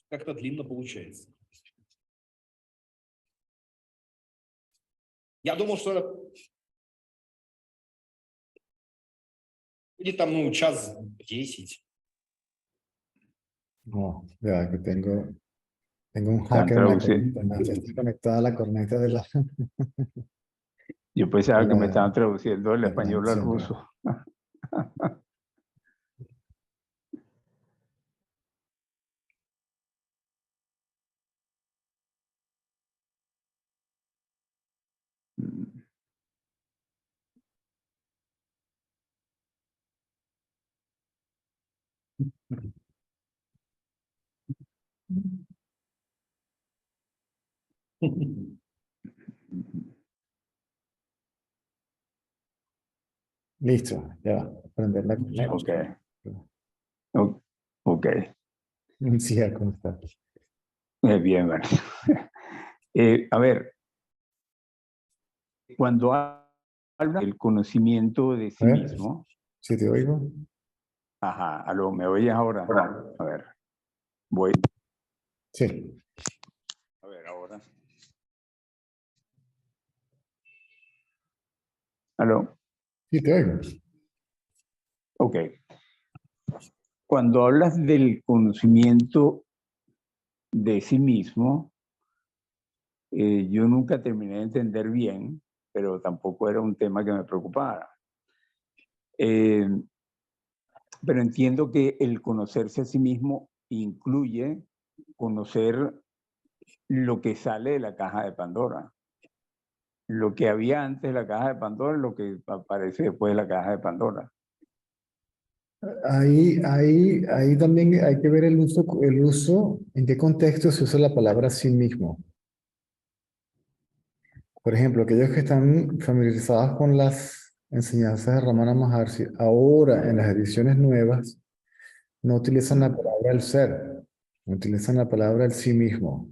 Как-то длинно получается. Я думал, что будет там, ну, час 10. No, ya que tengo un Están hacker en la traduciendo. corneta. Estoy conectada a la corneta de la, Yo pensaba que me la estaban traduciendo del español al transmisión. ruso. Listo, ya. Prender la corneta. Ok. O- Ok. Sí, ya, ¿cómo está? Bien, bueno. A ver, cuando habla del conocimiento de sí A ver. mismo, ¿Sí te oigo? ajá, aló, ¿me oyes ahora? A ver, voy. Sí. A ver, ahora. Aló, Sí, te oigo. ok. Cuando hablas del conocimiento de sí mismo, yo nunca terminé de entender bien, pero tampoco era un tema que me preocupara. Pero entiendo que el conocerse a sí mismo incluye conocer lo que sale de la caja de Pandora. Lo que había antes de la caja de Pandora, lo que aparece después de la caja de Pandora. Ahí también hay que ver el uso, en qué contexto se usa la palabra sí mismo. Por ejemplo, aquellos que están familiarizados con las enseñanzas de Ramana Maharshi, ahora en las ediciones nuevas, no utilizan la palabra el ser, utilizan la palabra el sí mismo.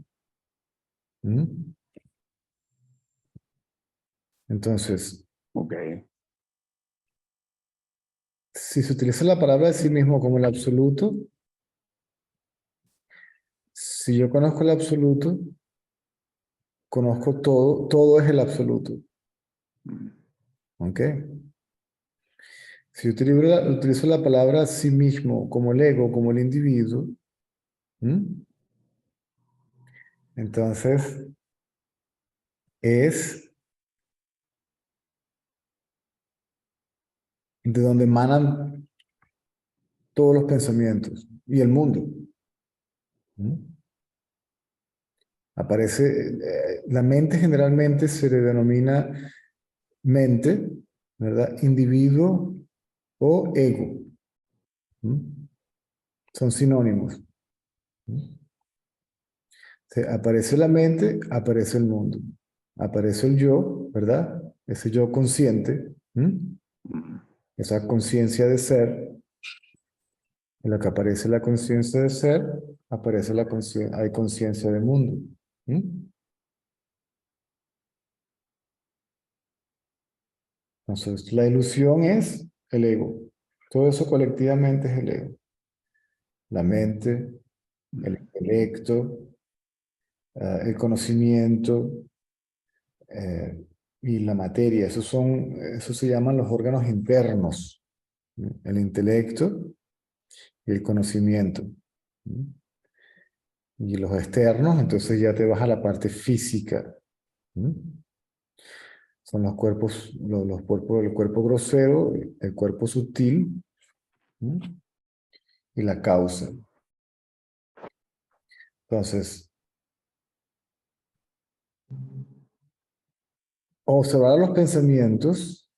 ¿Mm? Entonces, Ok. si se utiliza la palabra el sí mismo como el absoluto, si yo conozco el absoluto, conozco todo, todo es el absoluto. ¿Ok? Si utilizo la palabra sí mismo como el ego, como el individuo, ¿m? Entonces es de donde emanan todos los pensamientos y el mundo. ¿M? Aparece, la mente generalmente se le denomina mente, ¿verdad? Individuo o ego. ¿M? Son sinónimos. ¿M? Aparece la mente, aparece el mundo. Aparece el yo, ¿verdad? Ese yo consciente, esa conciencia de ser. En lo que aparece la conciencia de ser, aparece hay conciencia de mundo. Entonces, la ilusión es el ego. Todo eso colectivamente es el ego. La mente, el intelecto, el conocimiento, y la materia. Eso se llaman los órganos internos. El intelecto y el conocimiento. Y los externos, entonces ya te vas a la parte física. Son los cuerpos, los cuerpos, el cuerpo grosero, el cuerpo sutil y la causa. Entonces, observar los pensamientos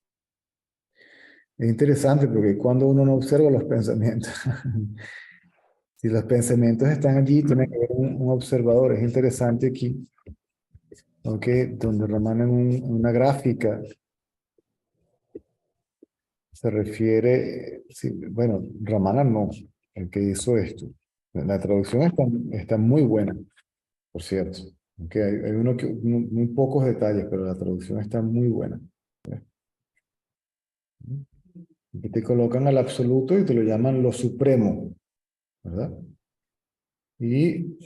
es interesante porque cuando uno no observa los pensamientos, si los pensamientos están allí, tiene que haber un observador. Es interesante aquí, donde Ramana en una gráfica se refiere, sí, bueno, Ramana no, el que hizo esto. La traducción está muy buena, por cierto. Hay muy pocos detalles, pero la traducción está muy buena. Aquí te colocan al absoluto y te lo llaman lo supremo, ¿verdad? y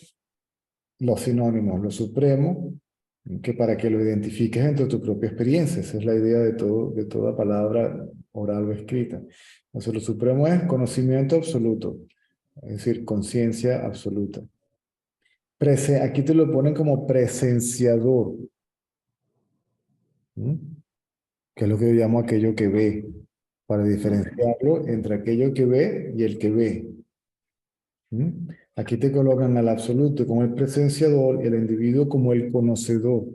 los sinónimos, lo supremo, que para que lo identifiques dentro de tu propia experiencia. Esa es la idea de toda palabra oral o escrita. Entonces, lo supremo es conocimiento absoluto, es decir, conciencia absoluta. Aquí te lo ponen como presenciador, ¿Mm? Que es lo que yo llamo aquello que ve, para diferenciarlo entre aquello que ve y el que ve. ¿Mm? Aquí te colocan al absoluto como el presenciador y el individuo como el conocedor,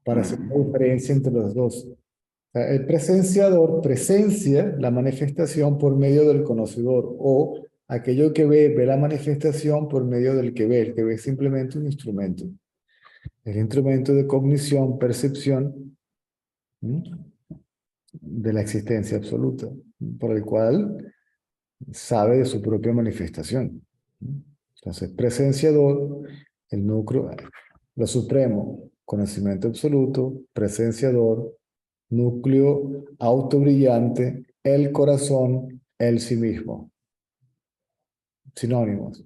para hacer la diferencia entre los dos. O sea, el presenciador presencia la manifestación por medio del conocedor, o aquello que ve, ve la manifestación por medio del que ve. El que ve es simplemente un instrumento. El instrumento de cognición, percepción, ¿Mm? de la existencia absoluta, por el cual sabe de su propia manifestación. Entonces, presenciador, el núcleo, lo supremo, conocimiento absoluto, presenciador, núcleo autobrillante, el corazón, el sí mismo. Sinónimos.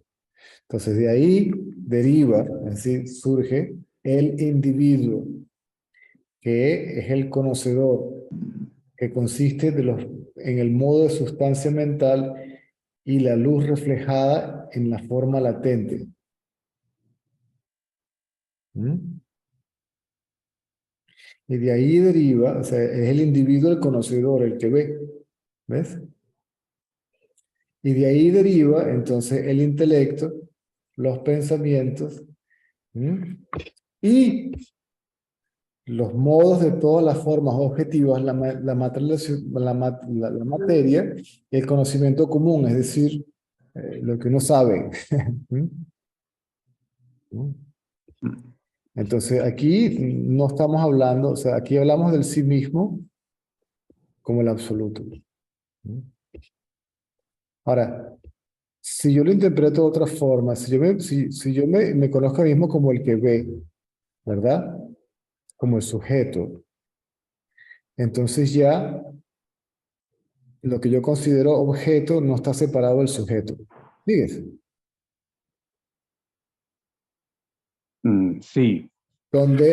Entonces, de ahí deriva, es decir, surge el individuo, que es el conocedor, que consiste en el modo de sustancia mental y la luz reflejada en la forma latente. ¿Mm? Y de ahí deriva, o sea, es el individuo el conocedor, el que ve. ¿Ves? Y de ahí deriva entonces el intelecto, los pensamientos, ¿Mm? y los modos de todas las formas objetivas, la materia y el conocimiento común, es decir, lo que uno sabe. ¿Mm? ¿Mm? Entonces aquí no estamos hablando, o sea, aquí hablamos del sí mismo como el absoluto. ¿Mm? Ahora, si yo lo interpreto de otra forma, si yo me conozco a mí mismo como el que ve, ¿verdad? Como el sujeto, entonces ya lo que yo considero objeto no está separado del sujeto. Fíjese, Sí,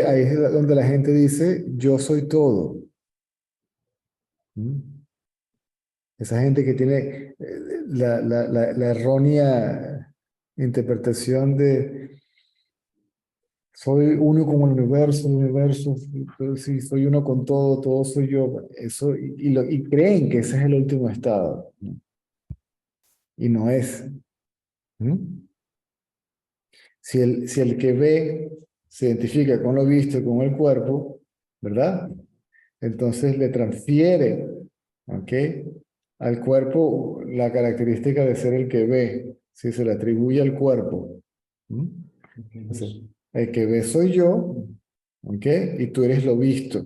ahí es donde la gente dice, yo soy todo. ¿Mm? Esa gente que tiene la errónea interpretación de soy uno con el universo, sí, soy uno con todo, todo soy yo. Eso, y creen que ese es el último estado, ¿no? Y no es. ¿Mm? Si el que ve se identifica con lo visto, con el cuerpo, ¿verdad? Entonces le transfiere, ¿ok? Al cuerpo la característica de ser el que ve, si se le atribuye al cuerpo. ¿Mm? Entonces, el que ve soy yo, ¿ok? Y tú eres lo visto.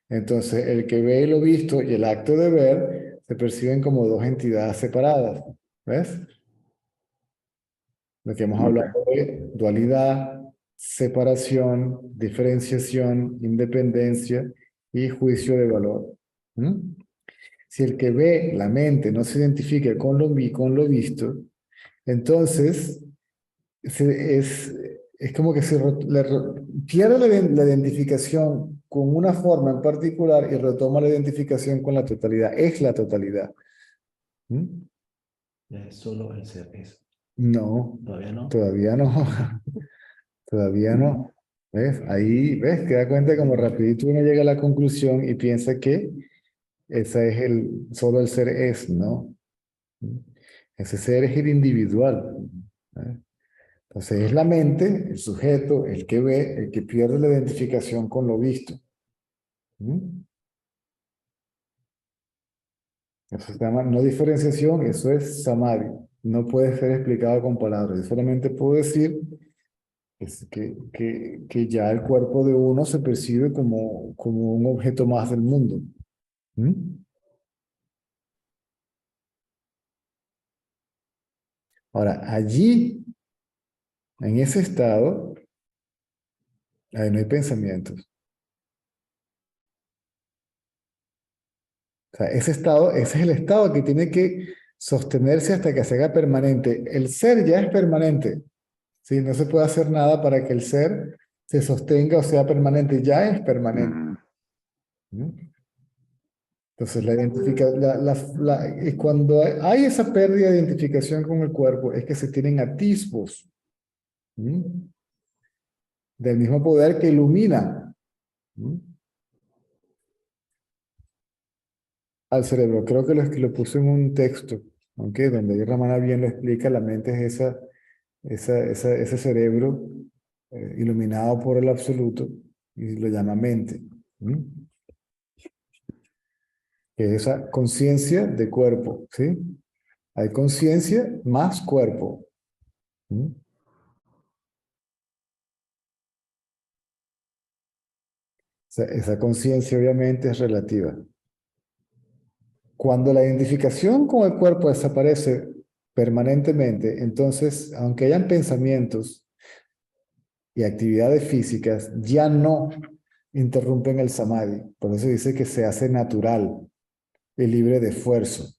Entonces, el que ve lo visto y el acto de ver se perciben como dos entidades separadas. ¿Ves? Lo que hemos hablado ok. de dualidad, separación, diferenciación, independencia y juicio de valor. ¿Mm? Si el que ve, la mente, no se identifica con lo visto, entonces es como que pierde la identificación con una forma en particular y retoma la identificación con la totalidad. Es la totalidad. ¿Mm? Ya es solo el ser eso. No, ¿Todavía no? todavía no. Todavía no. ¿Ves? Ahí, ¿ves? Te das cuenta como rapidito uno llega a la conclusión y piensa que ese es solo el ser es, ¿no? Ese ser es el individual. ¿Eh? Entonces es la mente, el sujeto, el que ve, el que pierde la identificación con lo visto. ¿Mm? Eso se llama no diferenciación, eso es samadhi. No puede ser explicado con palabras. Yo solamente puedo decir que ya el cuerpo de uno se percibe como un objeto más del mundo. ¿Mm? Ahora, allí, en ese estado, ahí no hay pensamientos. O sea, ese es el estado que tiene que sostenerse hasta que se haga permanente. El ser ya es permanente. ¿Sí? No se puede hacer nada para que el ser se sostenga o sea permanente. Ya es permanente. ¿Mm? Entonces, y cuando hay esa pérdida de identificación con el cuerpo, es que se tienen atisbos del mismo poder que ilumina al cerebro. Creo que lo puse en un texto, aunque donde Ramana bien lo explica, la mente es ese cerebro iluminado por el absoluto, y lo llama mente. Que es esa conciencia de cuerpo, ¿sí? Hay conciencia más cuerpo. Esa conciencia obviamente es relativa. Cuando la identificación con el cuerpo desaparece permanentemente, entonces, aunque hayan pensamientos y actividades físicas, ya no interrumpen el samadhi. Por eso dice que se hace natural y libre de esfuerzo.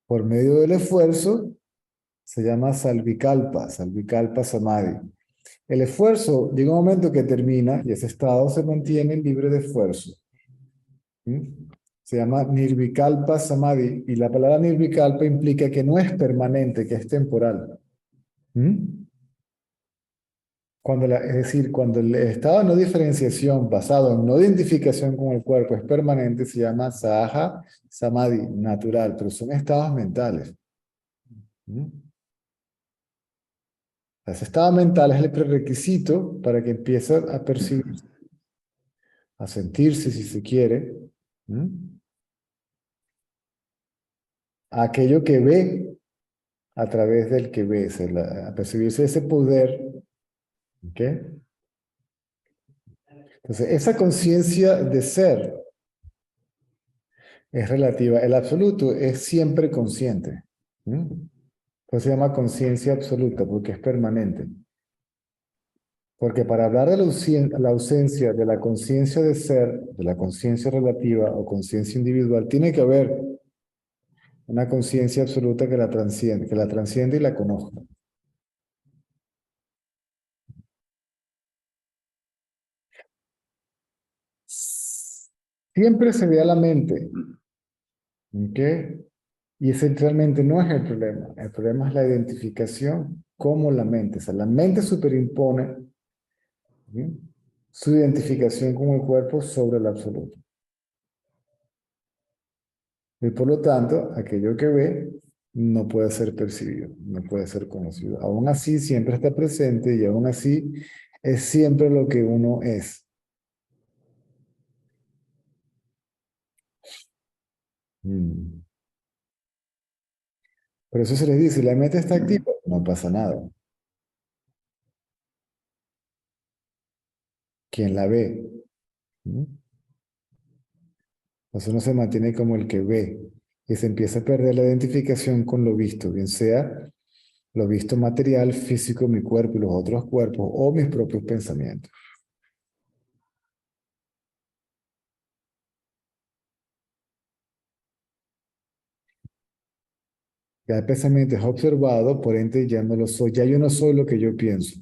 Por medio del esfuerzo se llama salvikalpa samadhi. El esfuerzo llega un momento que termina y ese estado se mantiene libre de esfuerzo. Se llama nirvikalpa samadhi y la palabra nirvikalpa implica que no es permanente, que es temporal. Es decir, cuando el estado de no diferenciación basado en no identificación con el cuerpo es permanente, se llama saha samadhi, natural, pero son estados mentales. Ese estado mental es el prerequisito para que empiece a percibir, a sentirse, si se quiere, a aquello que ve a través del que ve, a percibirse ese poder. ¿Ok? Entonces, esa conciencia de ser es relativa. El absoluto es siempre consciente. Pues se llama conciencia absoluta porque es permanente. Porque para hablar de la ausencia de la conciencia de ser, de la conciencia relativa o conciencia individual, tiene que haber una conciencia absoluta que la transciende y la conozca. Siempre se ve a la mente. ¿Ok? Y esencialmente no es el problema es la identificación como la mente. O sea, la mente superimpone su identificación con el cuerpo sobre el absoluto. Y por lo tanto, aquello que ve no puede ser percibido, no puede ser conocido. Aún así, siempre está presente y aún así es siempre lo que uno es. Por eso se les dice, la mente está activa, no pasa nada. ¿Quién la ve? Entonces uno se mantiene como el que ve y se empieza a perder la identificación con lo visto, bien sea lo visto material, físico, mi cuerpo y los otros cuerpos, o mis propios pensamientos. Cada pensamiento es observado, por ende ya no lo soy, ya yo no soy lo que yo pienso.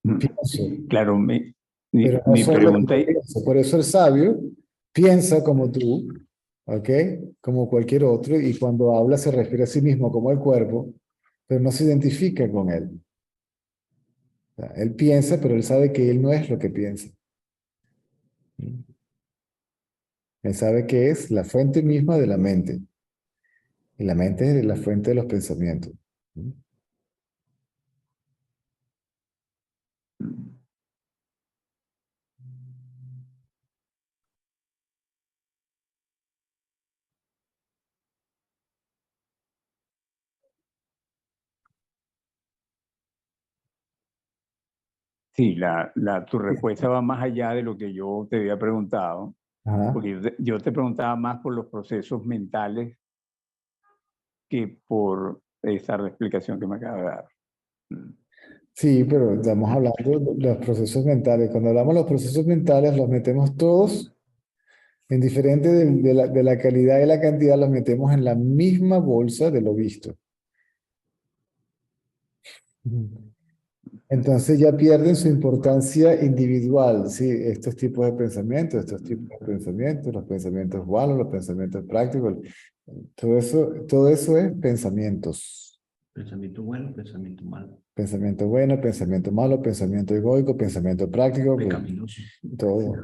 Pienso, Claro, pero no mi soy lo que pregunta yo pienso. Por eso el sabio piensa como tú, ¿ok? Como cualquier otro, y cuando habla se refiere a sí mismo como el cuerpo, pero no se identifica con él. O sea, él piensa, pero él sabe que él no es lo que piensa. Él sabe que es la fuente misma de la mente. Y la mente es la fuente de los pensamientos. sí, tu respuesta va más allá de lo que yo te había preguntado, Ajá. porque yo te preguntaba más por los procesos mentales que por esa explicación que me acaba de dar. Sí, pero estamos hablando de los procesos mentales. Cuando hablamos de los procesos mentales, los metemos todos indiferente de la calidad y la cantidad, los metemos en la misma bolsa de lo visto. Entonces ya pierden su importancia individual, ¿sí? Estos tipos de pensamientos, los pensamientos buenos, los pensamientos prácticos, todo eso es pensamientos. Pensamiento bueno, pensamiento malo. Pensamiento bueno, pensamiento malo, pensamiento egoico, pensamiento práctico, pues, Pecaminoso. todo.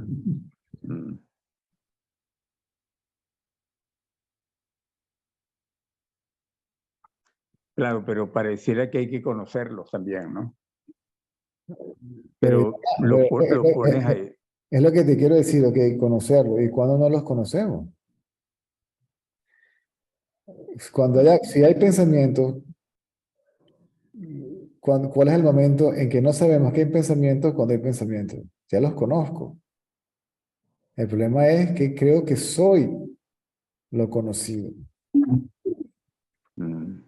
Mm. Claro, pero pareciera que hay que conocerlos también, ¿no? Pero, Pero pero, lo pones ahí. es lo que te quiero decir, ok, conocerlo. ¿Y cuando no los conocemos? Si hay pensamientos, ¿cuál es el momento en que no sabemos que hay pensamientos cuando hay pensamientos? Ya los conozco. El problema es que creo que soy lo conocido. Mm.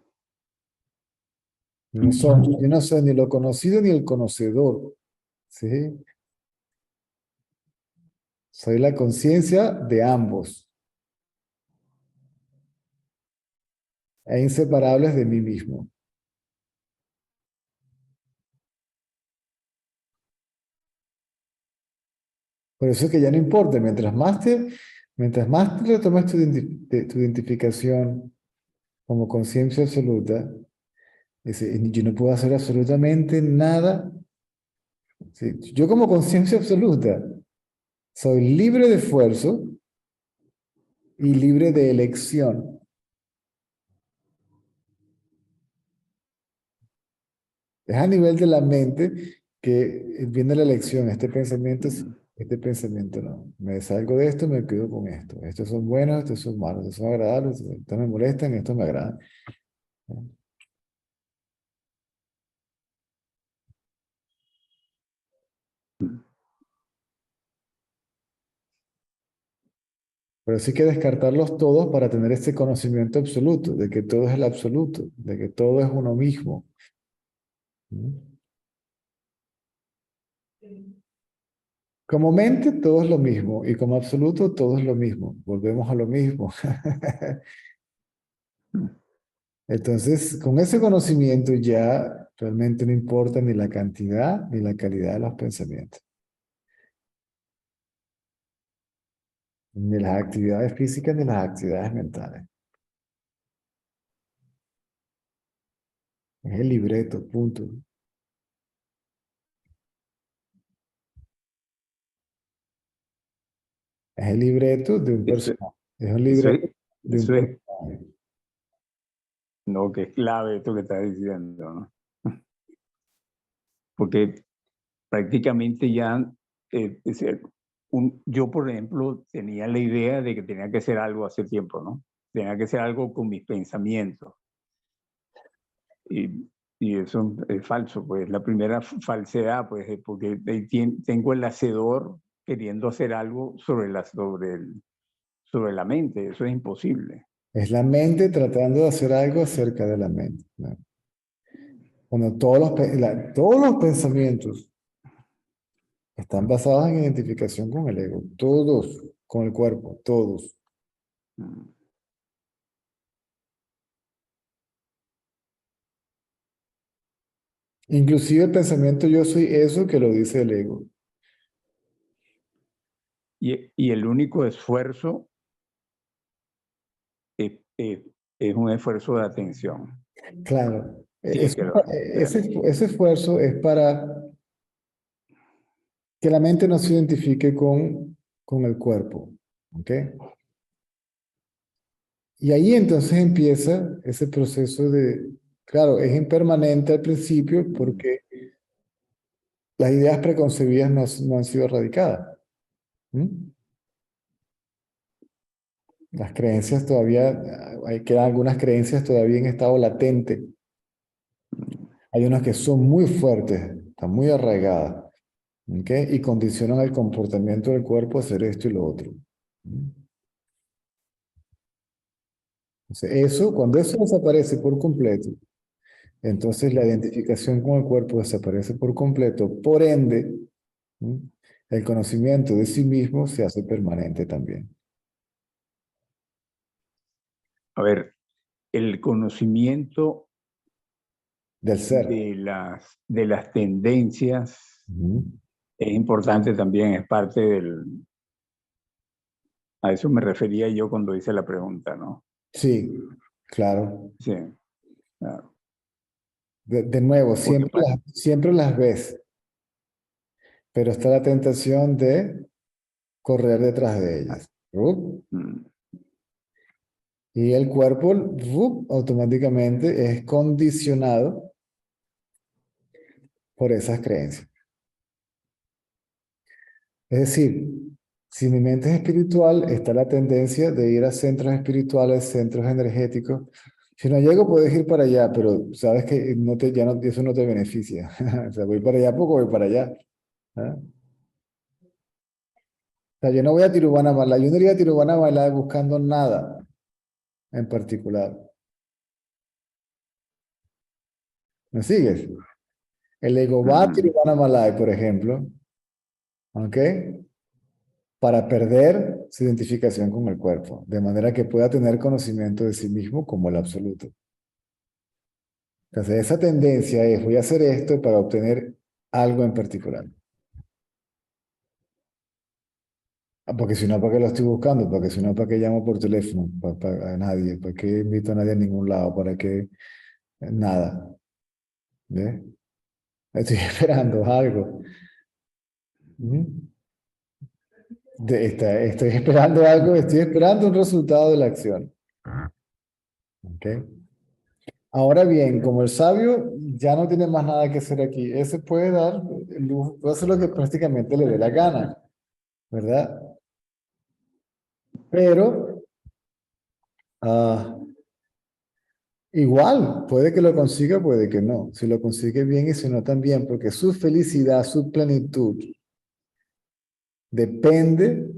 Yo no soy ni lo conocido ni el conocedor. ¿Sí? Soy la conciencia de ambos, e inseparables de mí mismo. Por eso es que ya no importa, mientras más te retomes tu identificación como conciencia absoluta, yo no puedo hacer absolutamente nada. ¿Sí? Yo como conciencia absoluta soy libre de esfuerzo y libre de elección. Es a nivel de la mente que viene la elección, este pensamiento no. Me salgo de esto, me quedo con esto. Estos son buenos, estos son malos, estos son agradables, estos me molestan, estos me agradan. Pero sí hay que descartarlos todos para tener este conocimiento absoluto, de que todo es el absoluto, de que todo es uno mismo. ¿Mm? Como mente todo es lo mismo y como absoluto todo es lo mismo. Volvemos a lo mismo. Entonces, con ese conocimiento ya realmente no importa ni la cantidad ni la calidad de los pensamientos, ni las actividades físicas ni las actividades mentales. Es el libreto, punto. Es el libreto de un Eso, personaje. Es un eso libreto es, de un eso es, personaje. no, que es clave esto que estás diciendo, ¿no? Porque prácticamente ya, es decir, yo, por ejemplo, tenía la idea de que tenía que hacer algo hace tiempo, ¿no? Tenía que hacer algo con mis pensamientos. Y eso es falso, pues la primera falsedad, pues, es porque tengo el hacedor queriendo hacer algo sobre la mente. Eso es imposible. Es la mente tratando de hacer algo acerca de la mente, ¿no? Cuando todos los pensamientos están basados en identificación con el ego, todos, con el cuerpo, todos. Mm. Inclusive el pensamiento yo soy eso que lo dice el ego. Y el único esfuerzo es un esfuerzo de atención. Claro, Sí, es que ese esfuerzo es para que la mente no se identifique con el cuerpo. ¿Ok? Y ahí entonces empieza ese proceso claro, es impermanente al principio porque las ideas preconcebidas no han sido erradicadas. ¿Mm? Las creencias todavía, quedan algunas creencias todavía en estado latente. Hay unas que son muy fuertes, están muy arraigadas, ¿ok? Y condicionan el comportamiento del cuerpo a hacer esto y lo otro. ¿Mm? Entonces, cuando eso desaparece por completo, entonces la identificación con el cuerpo desaparece por completo. Por ende, ¿mm? El conocimiento de sí mismo se hace permanente también. a ver, el conocimiento del ser. de las tendencias Ujú. es importante también, es parte del... A eso me refería yo cuando hice la pregunta, ¿no? Sí, claro. Sí, claro. De nuevo, Porque siempre las ves, pero está la tentación de correr detrás de ellas. ¡Rup! mm, Y el cuerpo ¡rup! Automáticamente es condicionado por esas creencias. Es decir, si mi mente es espiritual, está la tendencia de ir a centros espirituales, centros energéticos. Si no llego, puedes ir para allá, pero sabes que eso no te beneficia. O sea, voy para allá porque voy para allá. ¿Ah? O sea, yo no voy a Tiruvanamalai, yo no iría a Tiruvanamalai buscando nada en particular. ¿Me sigues? El ego va a mm, Tiruvanamalai, por ejemplo, ¿ok? Para perder su identificación con el cuerpo, de manera que pueda tener conocimiento de sí mismo como el absoluto. Entonces, esa tendencia es, voy a hacer esto para obtener algo en particular. Porque si no, ¿para qué lo estoy buscando? Porque si no, ¿para qué llamo por teléfono? A nadie. ¿Para qué invito a nadie a ningún lado? ¿Para qué? Nada. ¿Ve? Estoy esperando algo. ¿Mm? Estoy esperando algo, estoy esperando un resultado de la acción. ¿Ok? Ahora bien, como el sabio ya no tiene más nada que hacer aquí, ese puede dar el lujo, puede hacer lo que prácticamente le dé la gana, ¿verdad? Pero igual, puede que lo consiga, puede que no. Si lo consigue bien y si no también, porque su felicidad, su plenitud, depende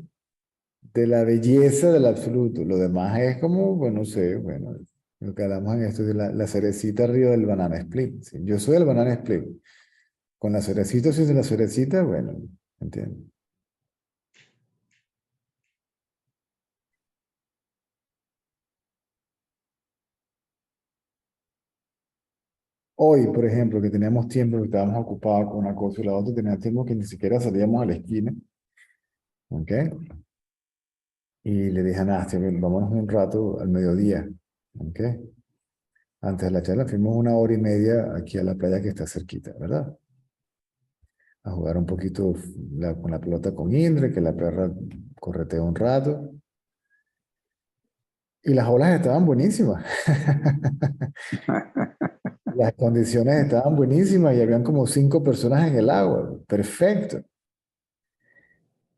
de la belleza del absoluto. Lo demás es como, bueno, no sé, bueno, lo que hablamos en esto de la cerecita arriba del banana split. ¿Sí? Yo soy el banana split. Con la cerecita o sin la cerecita, bueno, entiendo. Hoy, por ejemplo, que teníamos tiempo, que estábamos ocupados con una cosa y la otra, teníamos tiempo que ni siquiera salíamos a la esquina, ¿ok? Y le dije a Nastia, "Ven, vámonos un rato al mediodía, ¿ok? Antes de la charla fuimos 1 hora y media aquí a la playa que está cerquita, ¿verdad? A jugar un poquito con la pelota con Indre, que la perra corretea un rato. Y las olas estaban buenísimas. Las condiciones estaban buenísimas y habían como 5 personas en el agua. Perfecto.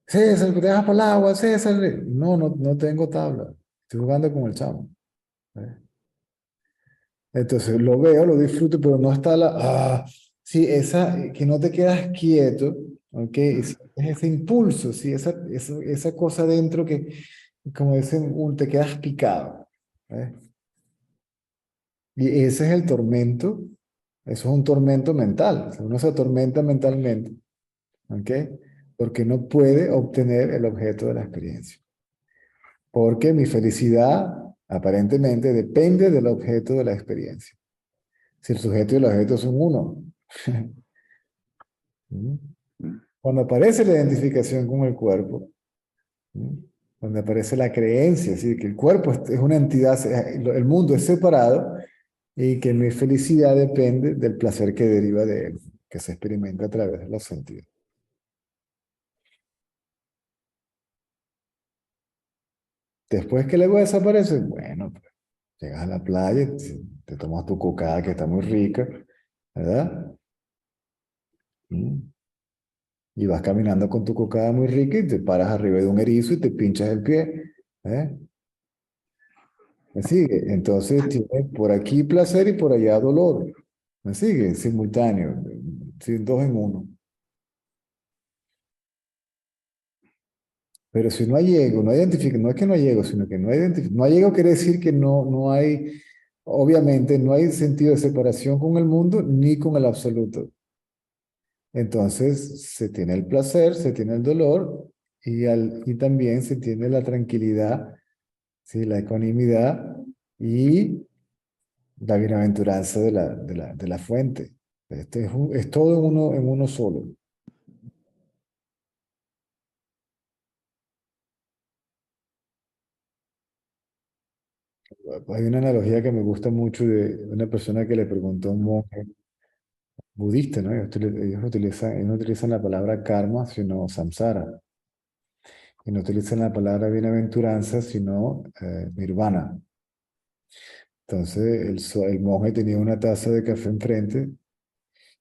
César, ¿te dejas para el agua? César. No, no tengo tabla. Estoy jugando con el chamo. ¿Eh? Entonces lo veo, lo disfruto, pero no está sí, que no te quedas quieto, ¿ok? Es ese impulso, sí, esa cosa dentro que, como dicen, te quedas picado. ¿Eh? Y ese es el tormento, eso es un tormento mental, o sea, uno se atormenta mentalmente, ¿ok? Porque no puede obtener el objeto de la experiencia. Porque mi felicidad aparentemente depende del objeto de la experiencia. Si el sujeto y el objeto son uno. ¿Mm? mm, Cuando aparece la identificación con el cuerpo, ¿mm? Cuando aparece la creencia, es decir, que el cuerpo es una entidad, el mundo es separado y que mi felicidad depende del placer que deriva de él, que se experimenta a través de los sentidos. Después que el ego desaparece, bueno, pues, llegas a la playa, te tomas tu cocada que está muy rica, ¿verdad? ¿Mm? Y vas caminando con tu cocada muy rica y te paras arriba de un erizo y te pinchas el pie. ¿Eh? ¿Me sigue? Entonces tiene por aquí placer y por allá dolor. ¿Me sigue? Simultáneo, sin dos en uno. Pero si no hay ego, no identifica, no es que no hay ego, sino que no hay no hay ego quiere decir que no hay, obviamente, no hay sentido de separación con el mundo ni con el absoluto. Entonces se tiene el placer, se tiene el dolor y también se tiene la tranquilidad, ¿sí? La ecuanimidad y la bienaventuranza de la fuente. Este es todo en uno solo. Hay una analogía que me gusta mucho de una persona que le preguntó a un monje budista, ¿no? Ellos no utilizan la palabra karma, sino samsara. Y no utilizan la palabra bienaventuranza, sino nirvana. Entonces el monje tenía una taza de café enfrente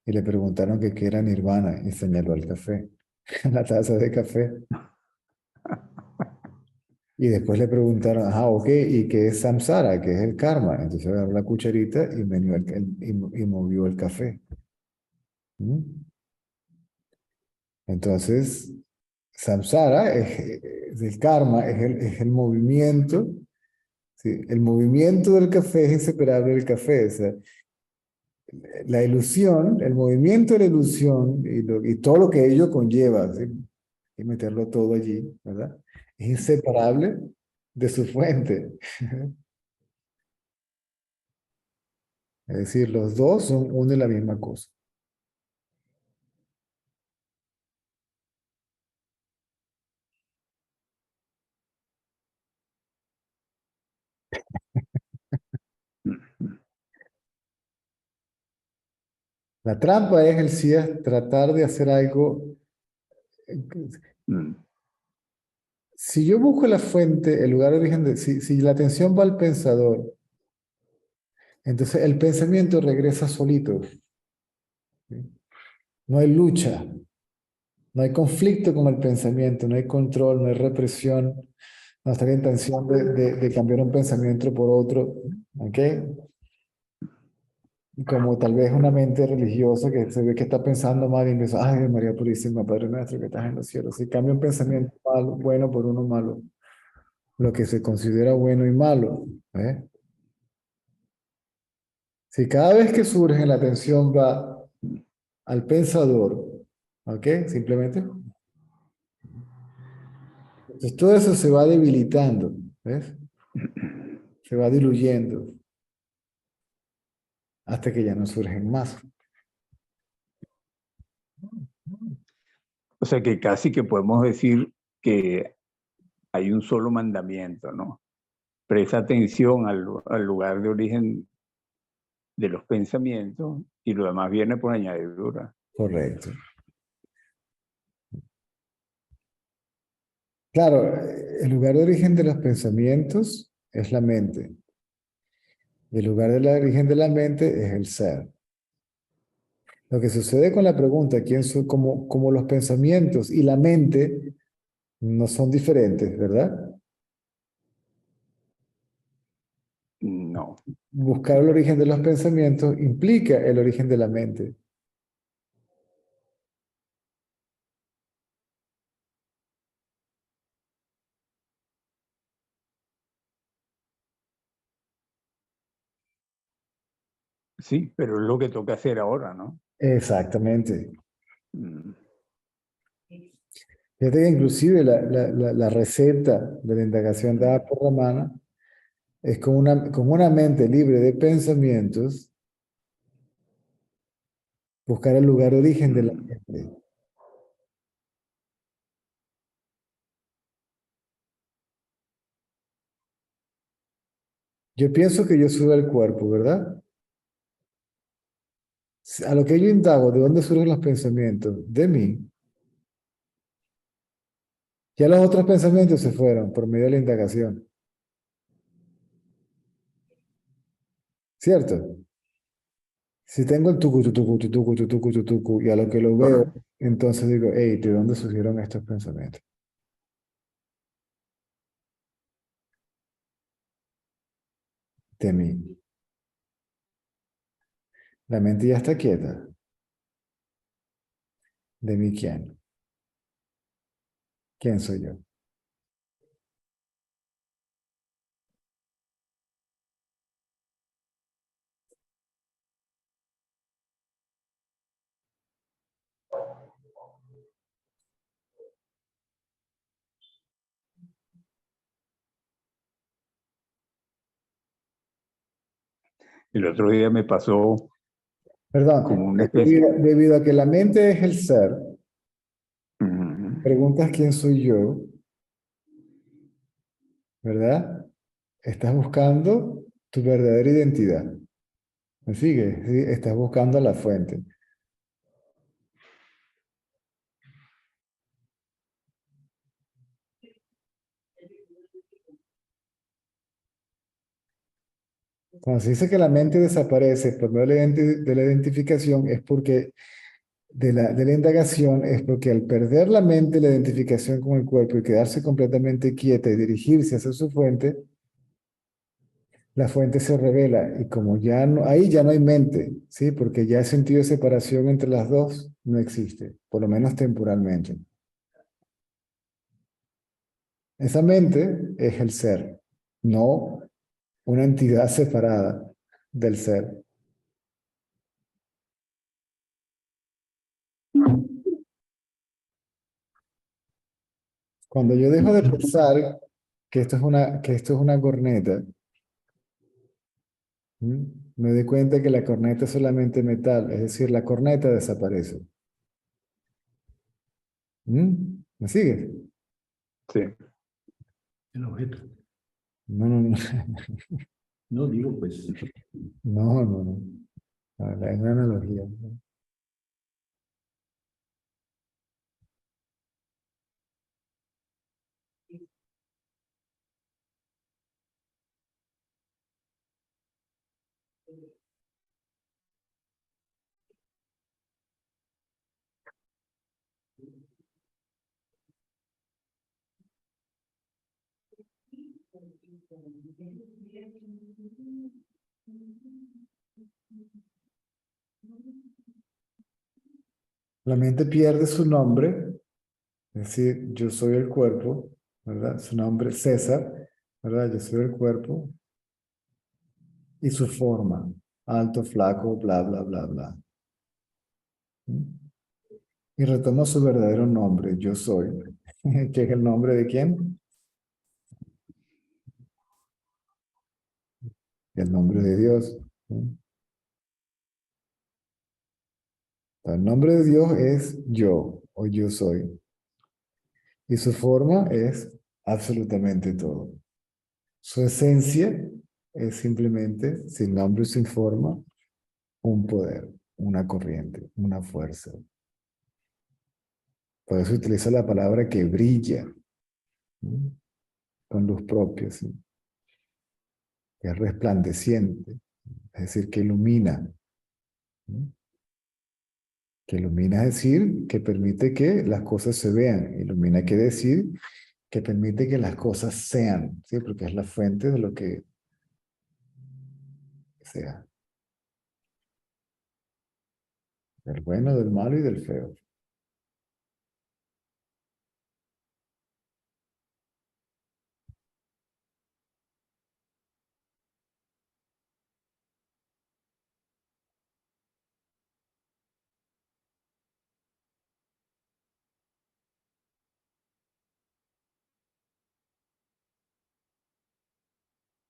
y le preguntaron que qué era nirvana y señaló el café, la taza de café. Y después le preguntaron, ok, ¿y qué es samsara? ¿Qué es el karma? Entonces agarró la cucharita y, y movió el café. ¿Mm? Entonces, samsara es el karma, es el movimiento. ¿Sí? El movimiento del café es inseparable del café. O sea, la ilusión, el movimiento de la ilusión y todo lo que ello conlleva, ¿sí? Y meterlo todo allí, ¿verdad? Es inseparable de su fuente. Es decir, los dos son una y la misma cosa. La trampa es el sí es tratar de hacer algo. Mm. Si yo busco la fuente, el lugar de origen si la atención va al pensador, entonces el pensamiento regresa solito. ¿Sí? No hay lucha, no hay conflicto con el pensamiento, no hay control, no hay represión, no está la intención de cambiar un pensamiento por otro. ¿Ok? Como tal vez una mente religiosa que se ve que está pensando mal y empieza, ay, María Purísima, Padre nuestro que estás en los cielos. Si cambia un pensamiento malo, bueno por uno malo, lo que se considera bueno y malo. ¿Eh? Si cada vez que surge la atención va al pensador, ¿ok? Simplemente, entonces todo eso se va debilitando, ¿ves? Se va diluyendo hasta que ya no surgen más. O sea que casi que podemos decir que hay un solo mandamiento, ¿no? Presta atención al lugar de origen de los pensamientos y lo demás viene por añadidura. Correcto. Claro, el lugar de origen de los pensamientos es la mente. Y el lugar de origen de la mente es el ser. Lo que sucede con la pregunta, ¿quién soy? Como los pensamientos y la mente no son diferentes, ¿verdad? No, Buscar el origen de los pensamientos implica el origen de la mente. sí, pero es lo que toca hacer ahora, ¿no? Exactamente. Mm. Fíjate que inclusive la receta de la indagación dada por Ramana es con una mente libre de pensamientos, buscar el lugar de origen de la mente. Yo pienso que yo soy el cuerpo, ¿verdad? A lo que yo indago, ¿de dónde surgen los pensamientos? De mí. Ya los otros pensamientos se fueron por medio de la indagación, ¿cierto? Si tengo el tucu, tu, tucu, tu, tucu, tu, tucu, tu, tucu, y a lo que lo veo, Correcto. entonces digo, hey, ¿de dónde surgieron estos pensamientos? De mí. La mente ya está quieta. ¿De mí quién? ¿Quién soy yo? El otro día me pasó como Perdón, una especie... debido a que la mente es el ser, Ujú. preguntas quién soy yo, ¿verdad? Estás buscando tu verdadera identidad. ¿Me sigues? ¿Sí? Estás buscando la fuente. Cuando se dice que la mente desaparece por medio de la identificación, es porque de la indagación, es porque al perder la mente la identificación con el cuerpo y quedarse completamente quieta y dirigirse hacia su fuente, la fuente se revela y como ya no, ahí ya no hay mente, ¿sí? Porque ya el sentido de separación entre las dos no existe, por lo menos temporalmente. Esa mente es el ser, no una entidad separada del ser. Cuando yo dejo de pensar que esto es una corneta, ¿m? Me doy cuenta que la corneta es solamente metal, es decir, la corneta desaparece. ¿Me sigues? Sí. El objeto. No, no, no. No digo, pues, No, no, no. Es una analogía. La mente pierde su nombre, es decir, yo soy el cuerpo, ¿verdad? Su nombre es César, ¿verdad? Yo soy el cuerpo y su forma, alto, flaco, bla, bla, bla, bla. Y retoma su verdadero nombre, yo soy, que es el nombre de quién? El nombre de Dios. El nombre de Dios es yo o yo soy. Y su forma es absolutamente todo. Su esencia es simplemente, sin nombre y sin forma, un poder, una corriente, una fuerza. Por eso utiliza la palabra que brilla, ¿no? Con luz propia, ¿sí? Que es resplandeciente, es decir, que ilumina. ¿No? Que ilumina es decir, que permite que las cosas se vean. Ilumina quiere decir que permite que las cosas sean, ¿sí? Porque es la fuente de lo que sea. Del bueno, del malo y del feo.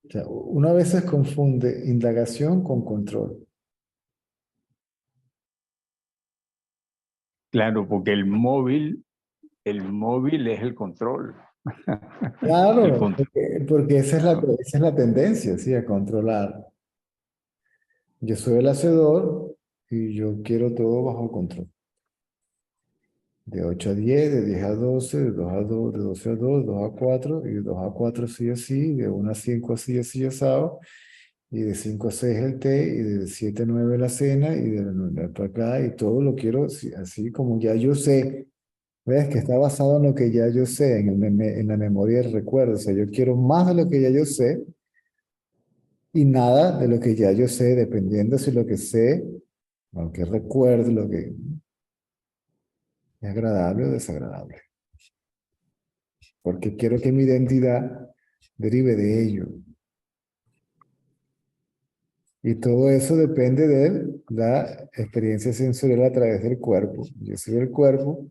O sea, uno a veces confunde indagación con control. Claro, porque el móvil es el control. El Claro, control. porque Claro. esa es la tendencia, ¿sí? A controlar. Yo soy el hacedor y yo quiero todo bajo control. De 8 a 10, de 10 a 12, de 2 a 2, de 12 a 2, 2 a 4, y de 2 a 4 sí así, de 1 a 5 así, así asado, y de 5 a 6 el té, y de 7 a 9 la cena, y de 9 para acá, y todo lo quiero así como ya yo sé. ¿Ves? Que está basado en lo que ya yo sé, en la memoria del recuerdo. O sea, yo quiero más de lo que ya yo sé y nada de lo que ya yo sé, dependiendo si lo que sé, aunque recuerdo lo que es agradable o desagradable. Porque quiero que mi identidad derive de ello. Y todo eso depende de la experiencia sensorial a través del cuerpo. Yo soy el cuerpo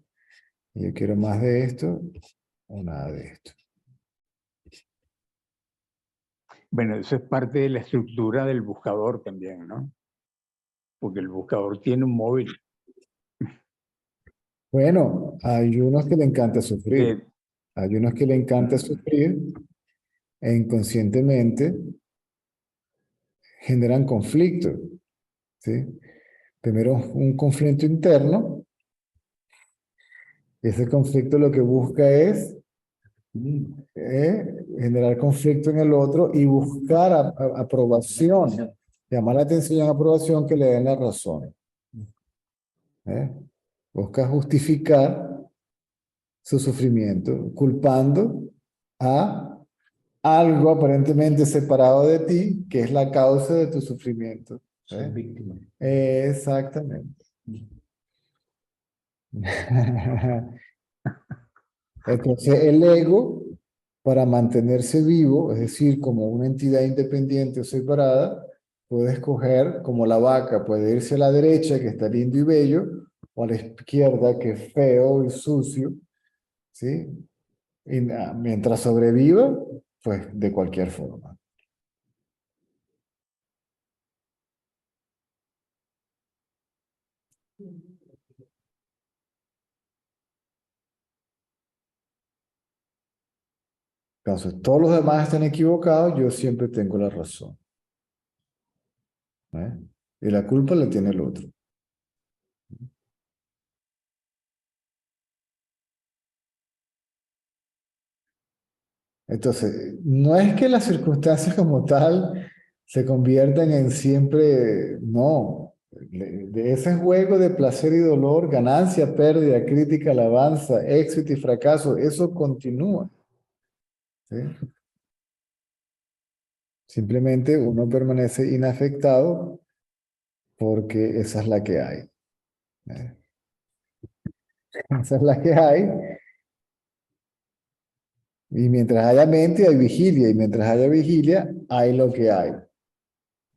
y yo quiero más de esto o nada de esto. Bueno, eso es parte de la estructura del buscador también, ¿no? Porque el buscador tiene un móvil Bueno, hay unos que le encanta sufrir. que Hay unos que le encanta sufrir e inconscientemente generan conflicto, ¿sí? Primero un conflicto interno. Ese conflicto lo que busca es generar conflicto en el otro y buscar aprobación, llamar la atención y aprobación que le den la razón. ¿Eh? Busca justificar su sufrimiento, culpando a algo aparentemente separado de ti, que es la causa de tu sufrimiento. Soy víctima. Exactamente. Entonces el ego, para mantenerse vivo, es decir, como una entidad independiente o separada, puede escoger como la vaca, puede irse a la derecha, que está lindo y bello, o a la izquierda, que es feo y sucio, ¿sí? Y mientras sobreviva, pues de cualquier forma. Entonces, todos los demás están equivocados, yo siempre tengo la razón. ¿Eh? Y la culpa la tiene el otro. Entonces, no es que las circunstancias como tal se conviertan en siempre, no. De ese juego de placer y dolor, ganancia, pérdida, crítica, alabanza, éxito y fracaso, eso continúa. ¿Sí? Simplemente uno permanece inafectado porque esa es la que hay. ¿Eh? Esa es la que hay. Y mientras haya mente, hay vigilia. Y mientras haya vigilia, hay lo que hay.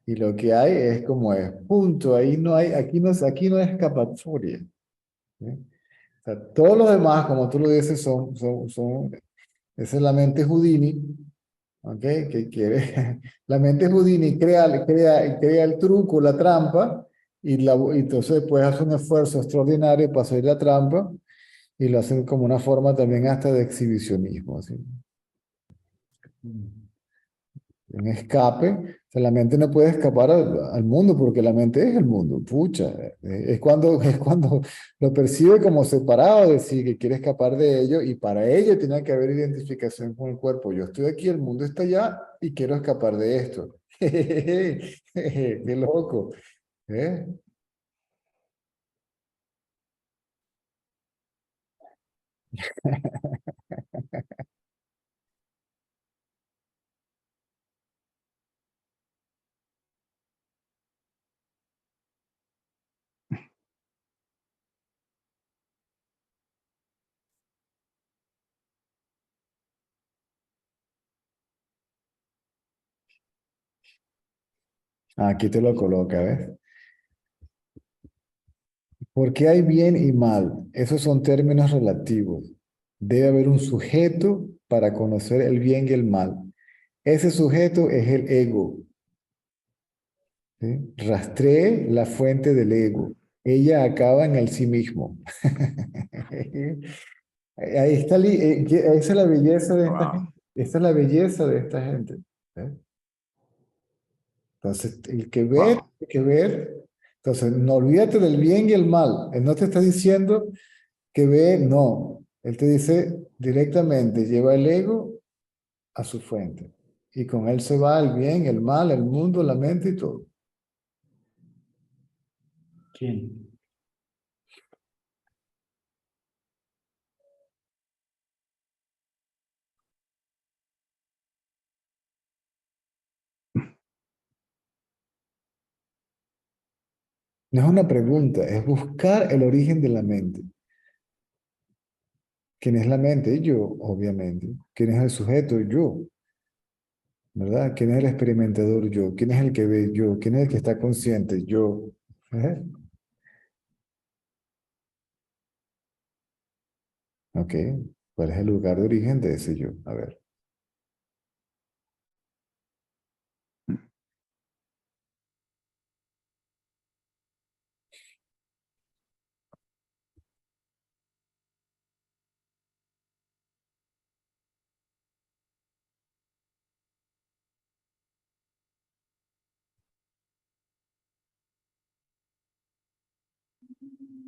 Y lo que hay es como es. Punto. Ahí no hay, aquí no hay escapatoria. ¿Sí? O sea, todos los demás, como tú lo dices, esa es la mente Houdini, ¿ok? Que quiere, la mente Houdini crea el truco, la trampa, y entonces después hace un esfuerzo extraordinario para salir de la trampa, y lo hacen como una forma también hasta de exhibicionismo, ¿sí? Un escape. O sea, la mente no puede escapar al mundo porque la mente es el mundo. Pucha, es cuando lo percibe como separado, decir que quiere escapar de ello y para ello tiene que haber identificación con el cuerpo. Yo estoy aquí, el mundo está allá y quiero escapar de esto. Qué loco. ¿Eh? Aquí te lo coloca, ¿ves? ¿Por qué hay bien y mal? Esos son términos relativos. Debe haber un sujeto para conocer el bien y el mal. Ese sujeto es el ego. ¿Sí? Rastree la fuente del ego. Ella acaba en el sí mismo. Ahí está, esa es la belleza de esta wow, gente. Esa es la belleza de esta gente. ¿Eh? Entonces, el que ver, wow. el que ver. Entonces, no olvídate del bien y el mal. Él no te está diciendo que ve, no. Él te dice directamente, lleva el ego a su fuente. Y con él se va el bien, el mal, el mundo, la mente y todo. ¿Quién? No es una pregunta, es buscar el origen de la mente. ¿Quién es la mente? Yo, obviamente. ¿Quién es el sujeto? Yo, ¿verdad? ¿Quién es el experimentador? Yo. ¿Quién es el que ve? Yo. ¿Quién es el que está consciente? Yo. ¿Eh? Ok. ¿Cuál es el lugar de origen de ese yo? A ver.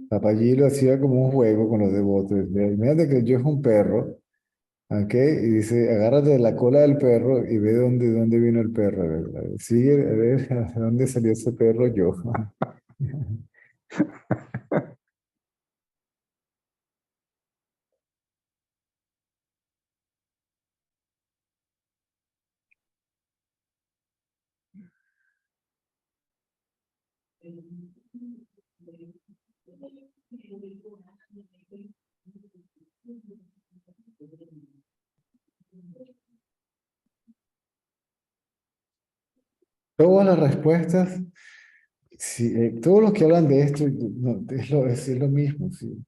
Papá lo hacía como un juego con los devotos. Imagínate que yo es un perro, ¿ok? Y dice, agárrate de la cola del perro y ve dónde vino el perro. A ver, sigue, a ver, ¿a dónde salió ese perro yo? Todas las respuestas, sí, todos los que hablan de esto, no, es lo mismo. Sí.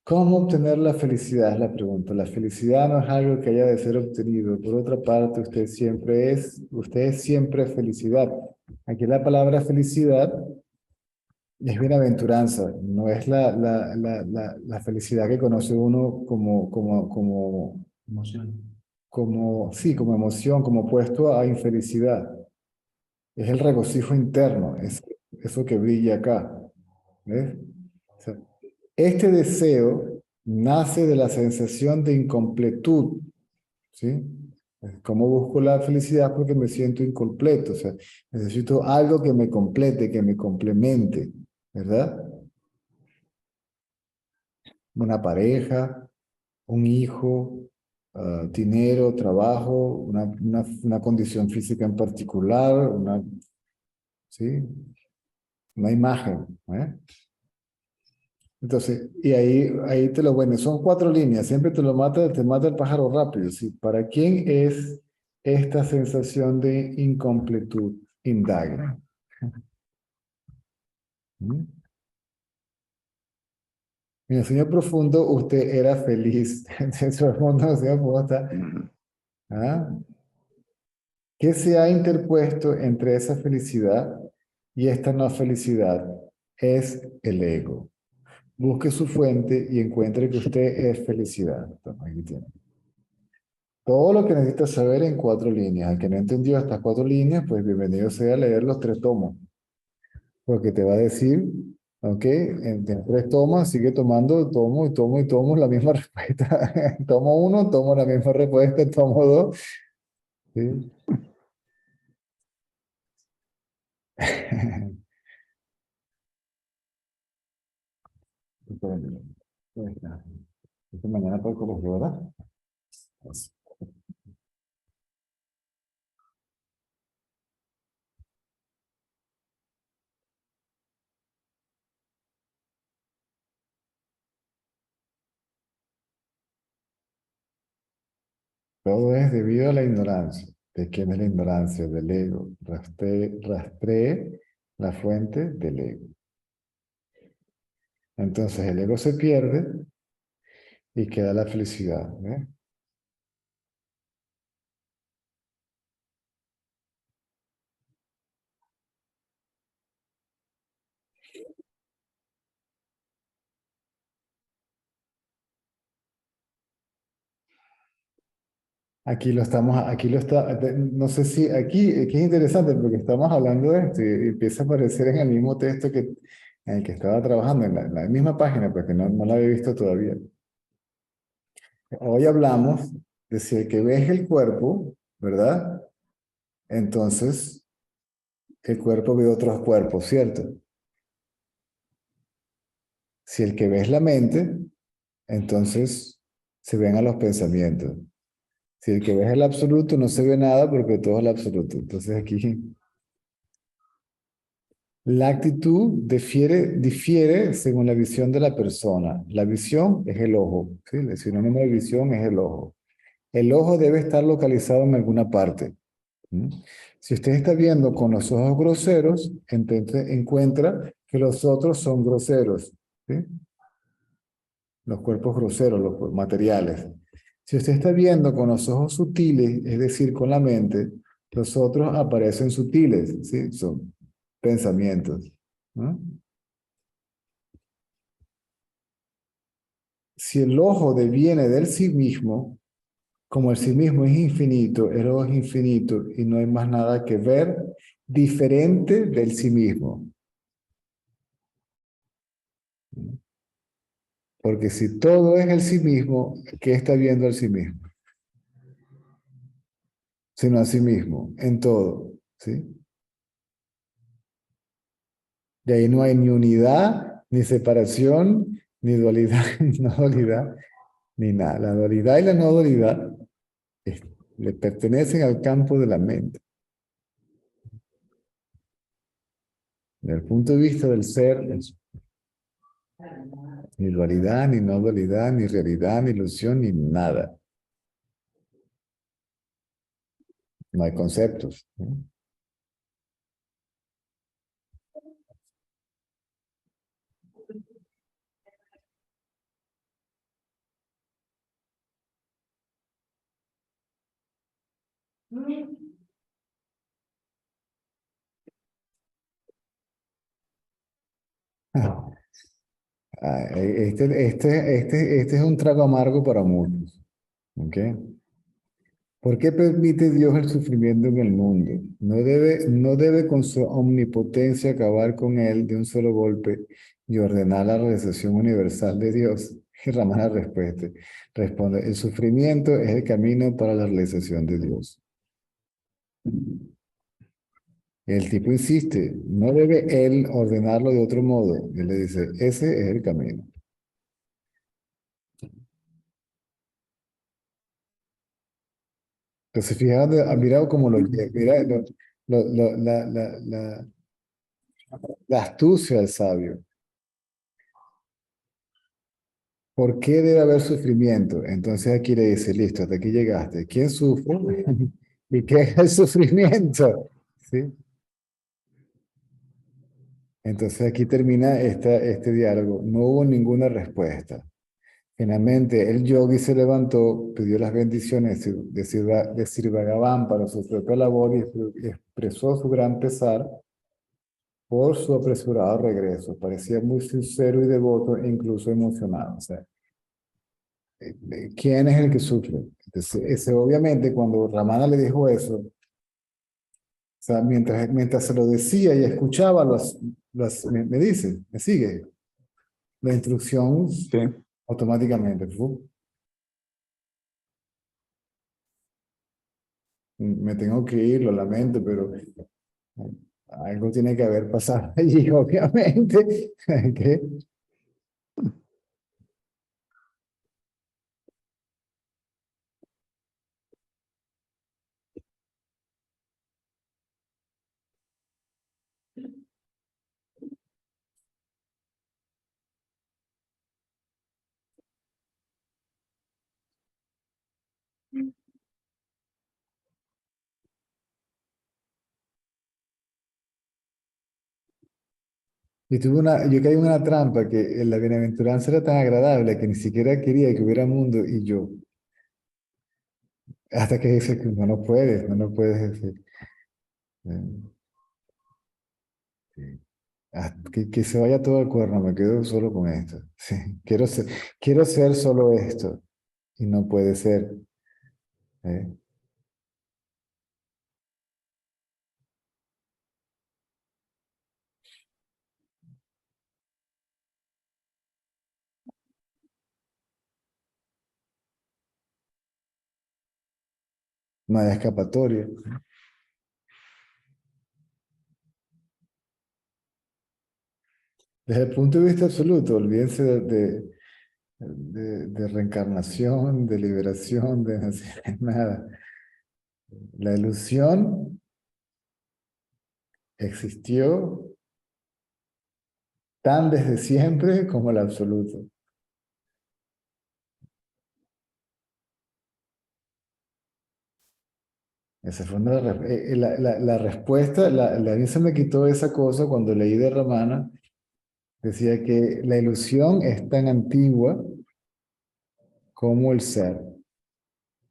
¿Cómo obtener la felicidad? Es la pregunta. La felicidad no es algo que haya de ser obtenido. Por otra parte, usted es siempre felicidad. Aquí la palabra felicidad es bienaventuranza, no es la felicidad que conoce uno Emoción. sí, como emoción, como opuesto a infelicidad. Es el regocijo interno, es eso que brilla acá. ¿Ves? O sea, este deseo nace de la sensación de incompletud, ¿sí? ¿Cómo busco la felicidad? Porque me siento incompleto, o sea, necesito algo que me complete, que me complemente, ¿verdad? Una pareja, un hijo, dinero, trabajo, una condición física en particular, ¿sí? Una imagen, ¿eh? Entonces, y ahí te lo bueno, son 4 líneas, siempre te mata el pájaro rápido, ¿sí? ¿Para quién es esta sensación de incompletud? Indague. ¿Mm? En el sueño profundo usted era feliz. En su mundo, no sé cómo está. ¿Ah? ¿Qué se ha interpuesto entre esa felicidad y esta no felicidad? Es el ego. Busque su fuente y encuentre que usted es felicidad. Toma, aquí tiene. Todo lo que necesita saber en 4 líneas. Al que no entendió estas 4 líneas, pues bienvenido sea a leer los 3 tomos. Porque te va a decir, ok, en 3 tomas, sigue tomando, tomo y tomo y tomo la misma respuesta. Tomo 1, tomo la misma respuesta, tomo 2. ¿Sí? Esta mañana por colegio, ¿verdad? Todo es debido a la ignorancia. ¿De quién es la ignorancia? Del ego. Rastree la fuente del ego. Entonces el ego se pierde y queda la felicidad. ¿Eh? Aquí lo está, no sé si aquí es interesante porque estamos hablando de esto y empieza a aparecer en el mismo texto en el que estaba trabajando, en la misma página, porque no la había visto todavía. Hoy hablamos de si el que ve es el cuerpo, ¿verdad? Entonces, el cuerpo ve otros cuerpos, ¿cierto? Si el que ve es la mente, entonces se ven a los pensamientos. Si el que ve es el absoluto, no se ve nada porque todo es el absoluto. Entonces aquí la actitud difiere según la visión de la persona. La visión es el ojo, ¿sí? El sinónimo de visión es el ojo. El ojo debe estar localizado en alguna parte. ¿Mm? Si usted está viendo con los ojos groseros, entonces encuentra que los otros son groseros, ¿sí? Los cuerpos groseros, los materiales. Si usted está viendo con los ojos sutiles, es decir, con la mente, los otros aparecen sutiles, ¿sí? Son pensamientos, ¿no? Si el ojo deviene del sí mismo, como el sí mismo es infinito, el ojo es infinito y no hay más nada que ver diferente del sí mismo. Porque si todo es el sí mismo, ¿qué está viendo el sí mismo? Sino a sí mismo, en todo, ¿sí? De ahí no hay ni unidad, ni separación, ni dualidad, ni no dualidad, ni nada. La dualidad y la no dualidad es- le pertenecen al campo de la mente. Desde el punto de vista del ser, ni dualidad, ni no dualidad, ni realidad, ni ilusión, ni nada. No hay conceptos, ¿no? Este es un trago amargo para muchos. ¿Ok? ¿Por qué permite Dios el sufrimiento en el mundo? No debe con su omnipotencia acabar con él de un solo golpe y ordenar la realización universal de Dios. Y Ramana responde, el sufrimiento es el camino para la realización de Dios. El tipo insiste, no debe él ordenarlo de otro modo. Él le dice, ese es el camino. Entonces, fíjate, ha mirado cómo mira la astucia del sabio. ¿Por qué debe haber sufrimiento? Entonces aquí le dice, listo, hasta aquí llegaste. ¿Quién sufre? ¿Y qué es el sufrimiento? ¿Sí? Entonces aquí termina este diálogo. No hubo ninguna respuesta. Finalmente el yogi se levantó, pidió las bendiciones de Sri Bhagavan para su propia labor y expresó su gran pesar por su apresurado regreso. Parecía muy sincero y devoto e incluso emocionado. O sea, ¿quién es el que sufre? Entonces, obviamente, cuando Ramana le dijo eso, o sea, mientras se lo decía y escuchaba, me dice, me sigue la instrucción Sí. automáticamente. Me tengo que ir, lo lamento, pero algo tiene que haber pasado allí, obviamente. ¿Qué? Yo caí en una trampa que la bienaventuranza era tan agradable que ni siquiera quería que hubiera mundo y yo. Hasta que dice que no puedes decir. eh, sí. Que se vaya todo al cuerno, me quedo solo con esto. Sí, quiero ser solo esto y no puede ser. ¿Eh? No hay escapatoria. Desde el punto de vista absoluto, olvídense de reencarnación, de liberación, de nada. La ilusión existió tan desde siempre como el absoluto. Esa fue la respuesta. A mí se me quitó esa cosa cuando leí de Ramana. Decía que la ilusión es tan antigua como el ser.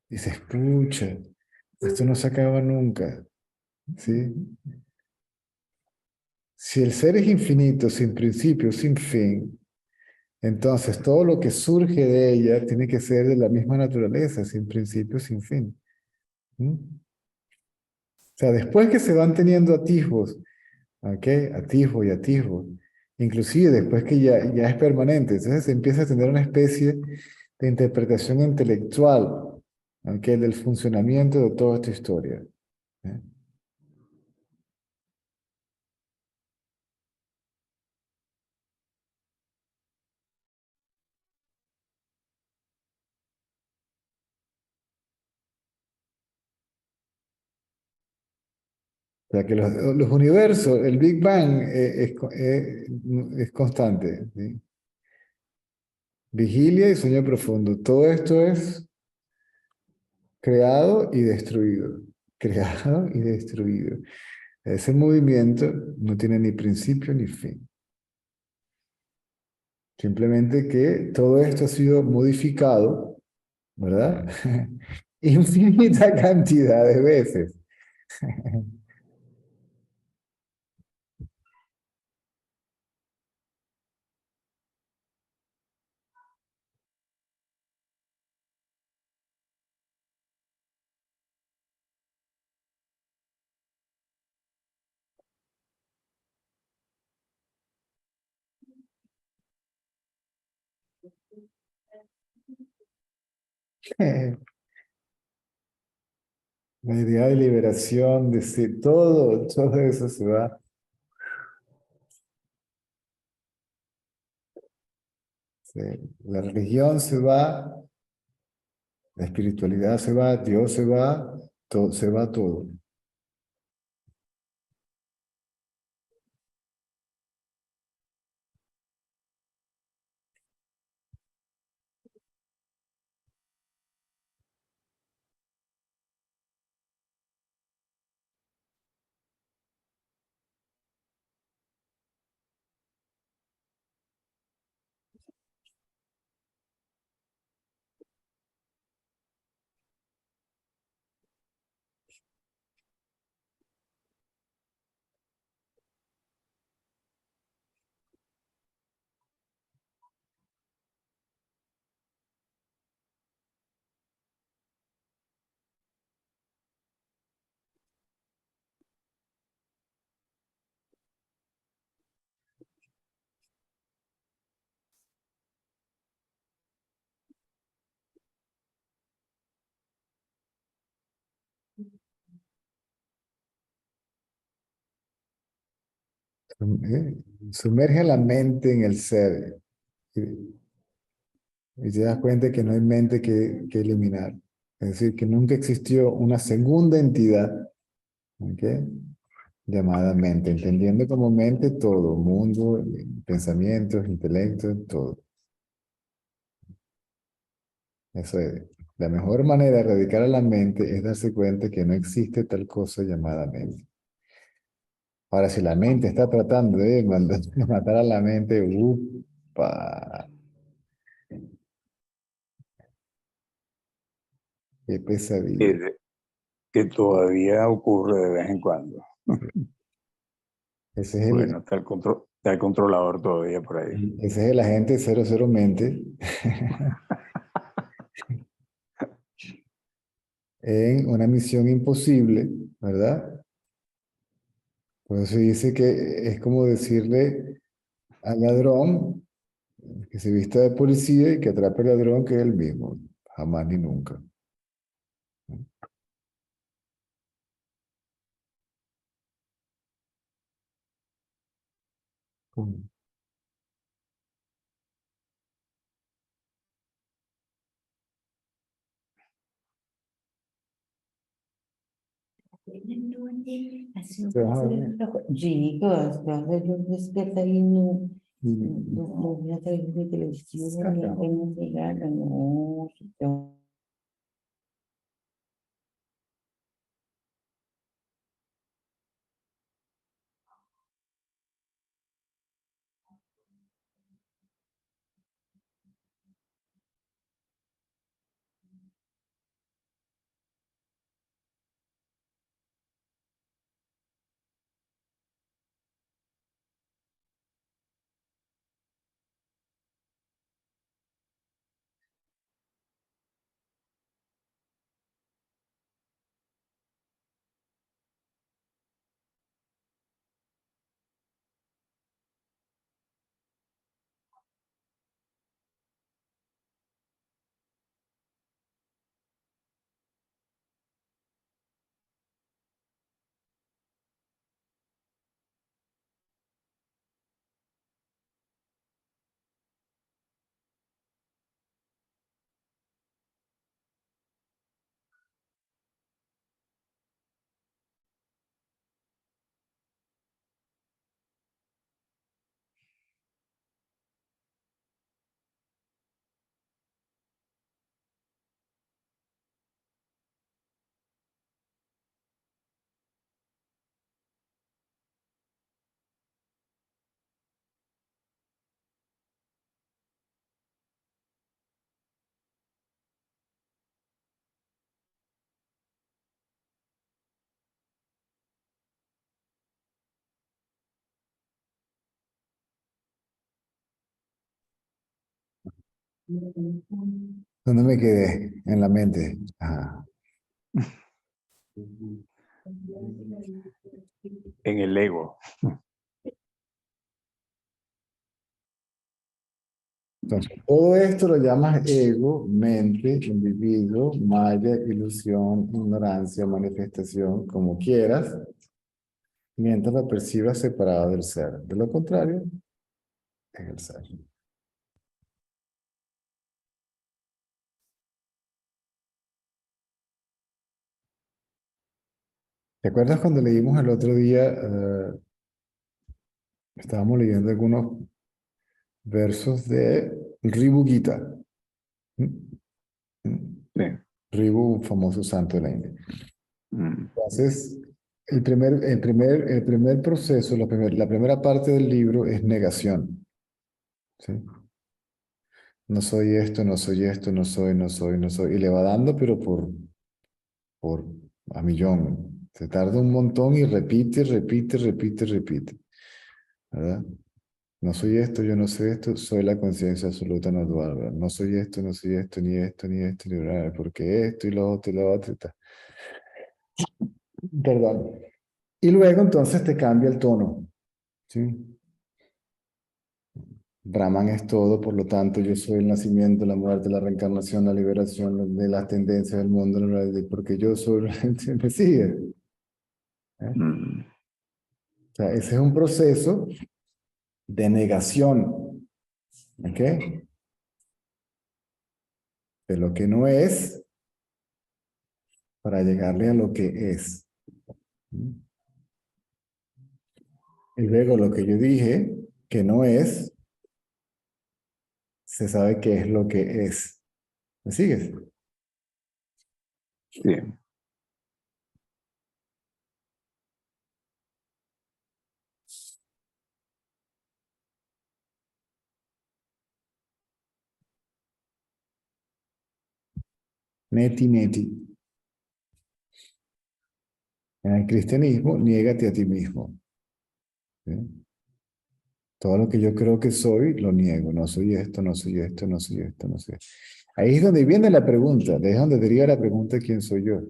Dices, pucha, esto no se acaba nunca. ¿Sí? Si el ser es infinito, sin principio, sin fin, entonces todo lo que surge de ella tiene que ser de la misma naturaleza, sin principio, sin fin. ¿Mm? O sea, después que se van teniendo atisbos, ¿ok? Atisbo y atisbo, inclusive después que ya es permanente. Entonces se empieza a tener una especie de interpretación intelectual, ¿ok? Del funcionamiento de toda esta historia. ¿Eh? O sea que los universos, el Big Bang es constante. ¿Sí? Vigilia y sueño profundo. Todo esto es creado y destruido. Creado y destruido. Ese movimiento no tiene ni principio ni fin. Simplemente que todo esto ha sido modificado, ¿verdad? Infinita cantidad de veces. La idea de liberación, de todo eso se va. La religión se va, la espiritualidad se va, Dios se va todo. ¿Eh? Sumerge la mente en el ser y te das cuenta que no hay mente que eliminar. Es decir, que nunca existió una segunda entidad, ¿ok? Llamada mente, entendiendo como mente todo, mundo, pensamientos, intelecto, todo. Eso es. La mejor manera de erradicar a la mente es darse cuenta que no existe tal cosa llamada mente. Ahora, si la mente está tratando de matar a la mente, ¡upa! ¡Qué pesadilla! que, que todavía ocurre de vez en cuando. Ese es Bueno, está el controlador todavía por ahí. ese es el agente 00 mente en una misión imposible, ¿verdad? Por eso dice que es como decirle al ladrón que se vista de policía y que atrape al ladrón que es el mismo. Jamás ni nunca. Mm. Buenas noches, hace un Se va a placer ver. trabajo. Chico, hasta yo despierta y no, Y- no voy a salir de televisión, Acá. no tengo llegar, no, no. ¿Dónde me quedé? En la mente. Ajá. En el ego. Entonces, todo esto lo llamas ego, mente, individuo, maya, ilusión, ignorancia, manifestación, como quieras, mientras lo percibas separado del ser. De lo contrario, es el ser. ¿Te acuerdas cuando leímos el otro día, estábamos leyendo algunos versos de Ribu Gita? ¿Mm? ¿Mm? Sí. Ribu, un famoso santo de la India. Mm. Entonces, el primer proceso, la primera parte del libro es negación. ¿Sí? No soy esto, no soy esto, no soy, no soy, no soy. Y le va dando, pero por a millón. Se tarda un montón y repite, repite, repite, repite. ¿Verdad? No soy esto, yo no soy esto, soy la conciencia absoluta no dual. ¿Verdad? No soy esto, no soy esto, ni esto, ni esto, ni nada. Porque esto y lo otro y lo otro y tal. Perdón. Y luego entonces te cambia el tono. ¿Sí? Brahman es todo, por lo tanto, yo soy el nacimiento, la muerte, la reencarnación, la liberación de las tendencias del mundo, porque yo soy, ¿me sigue? ¿Eh? Mm. O sea, ese es un proceso de negación, ¿ok? De lo que no es para llegarle a lo que es. Y luego lo que yo dije, que no es, se sabe qué es lo que es. ¿Me sigues? Sí. Neti, neti. En el cristianismo, niégate a ti mismo. ¿Sí? Todo lo que yo creo que soy, lo niego. No soy esto, no soy esto, no soy esto, no soy esto. Ahí es donde viene la pregunta. Ahí es donde diría la pregunta, ¿quién soy yo?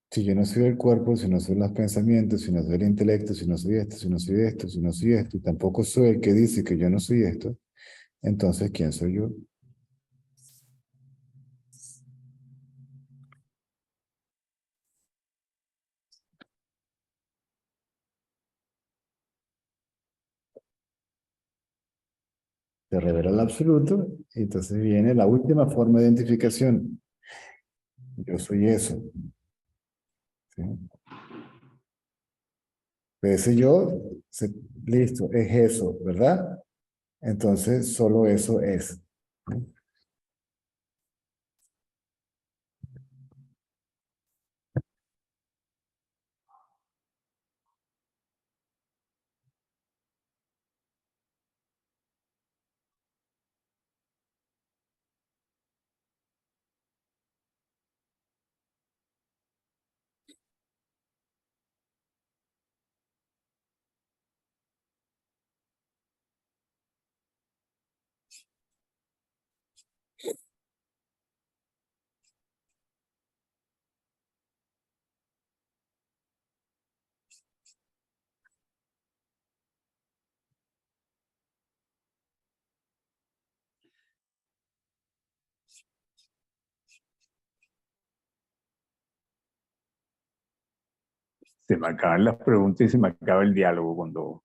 Si yo no soy el cuerpo, si no soy los pensamientos, si no soy el intelecto, si no soy esto, si no soy esto, si no soy esto, y tampoco soy el que dice que yo no soy esto, entonces, ¿quién soy yo? Se revela el absoluto, y entonces viene la última forma de identificación. Yo soy eso. ¿Sí? Ese yo, listo, es eso, ¿verdad? Entonces, solo eso es. ¿Sí? Se me acaban las preguntas y se me acaba el diálogo cuando...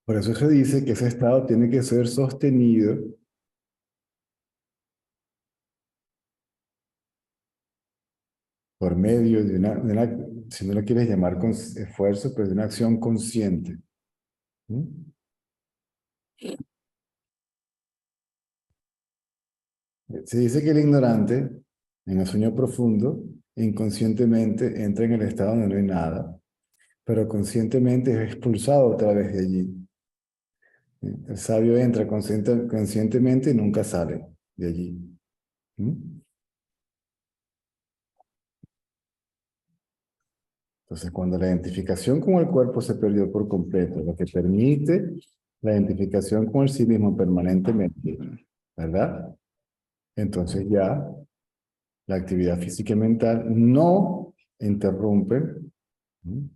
Por eso se dice que ese estado tiene que ser sostenido por medio si no lo quieres llamar con esfuerzo, pero de una acción consciente. ¿Mm? Se dice que el ignorante, en el sueño profundo, inconscientemente entra en el estado donde no hay nada, pero conscientemente es expulsado otra vez de allí. El sabio entra conscientemente y nunca sale de allí. ¿Mm? Entonces, cuando la identificación con el cuerpo se perdió por completo, lo que permite la identificación con el sí mismo permanentemente, ¿verdad? Entonces ya la actividad física y mental no interrumpe, ¿sí?,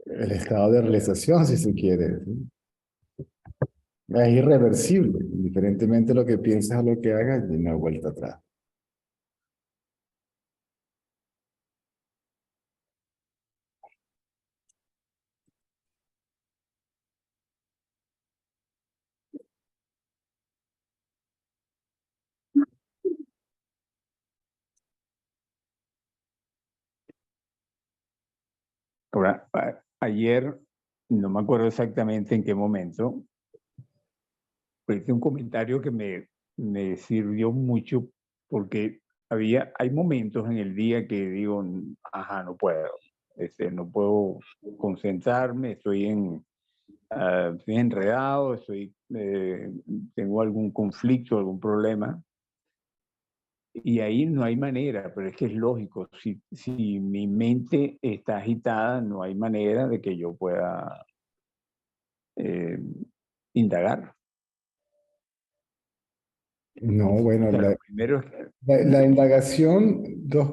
el estado de realización, si se quiere, ¿sí? Es irreversible, indiferentemente de lo que pienses o lo que hagas, y no hay vuelta atrás. Ahora, ayer, no me acuerdo exactamente en qué momento, pero hice un comentario que me sirvió mucho porque hay momentos en el día que digo, ajá, no puedo, no puedo concentrarme, estoy enredado, tengo algún conflicto, algún problema. Y ahí no hay manera, pero es que es lógico. Si mi mente está agitada, no hay manera de que yo pueda eh, indagar. No, O bueno, sea, lo primero es la indagación,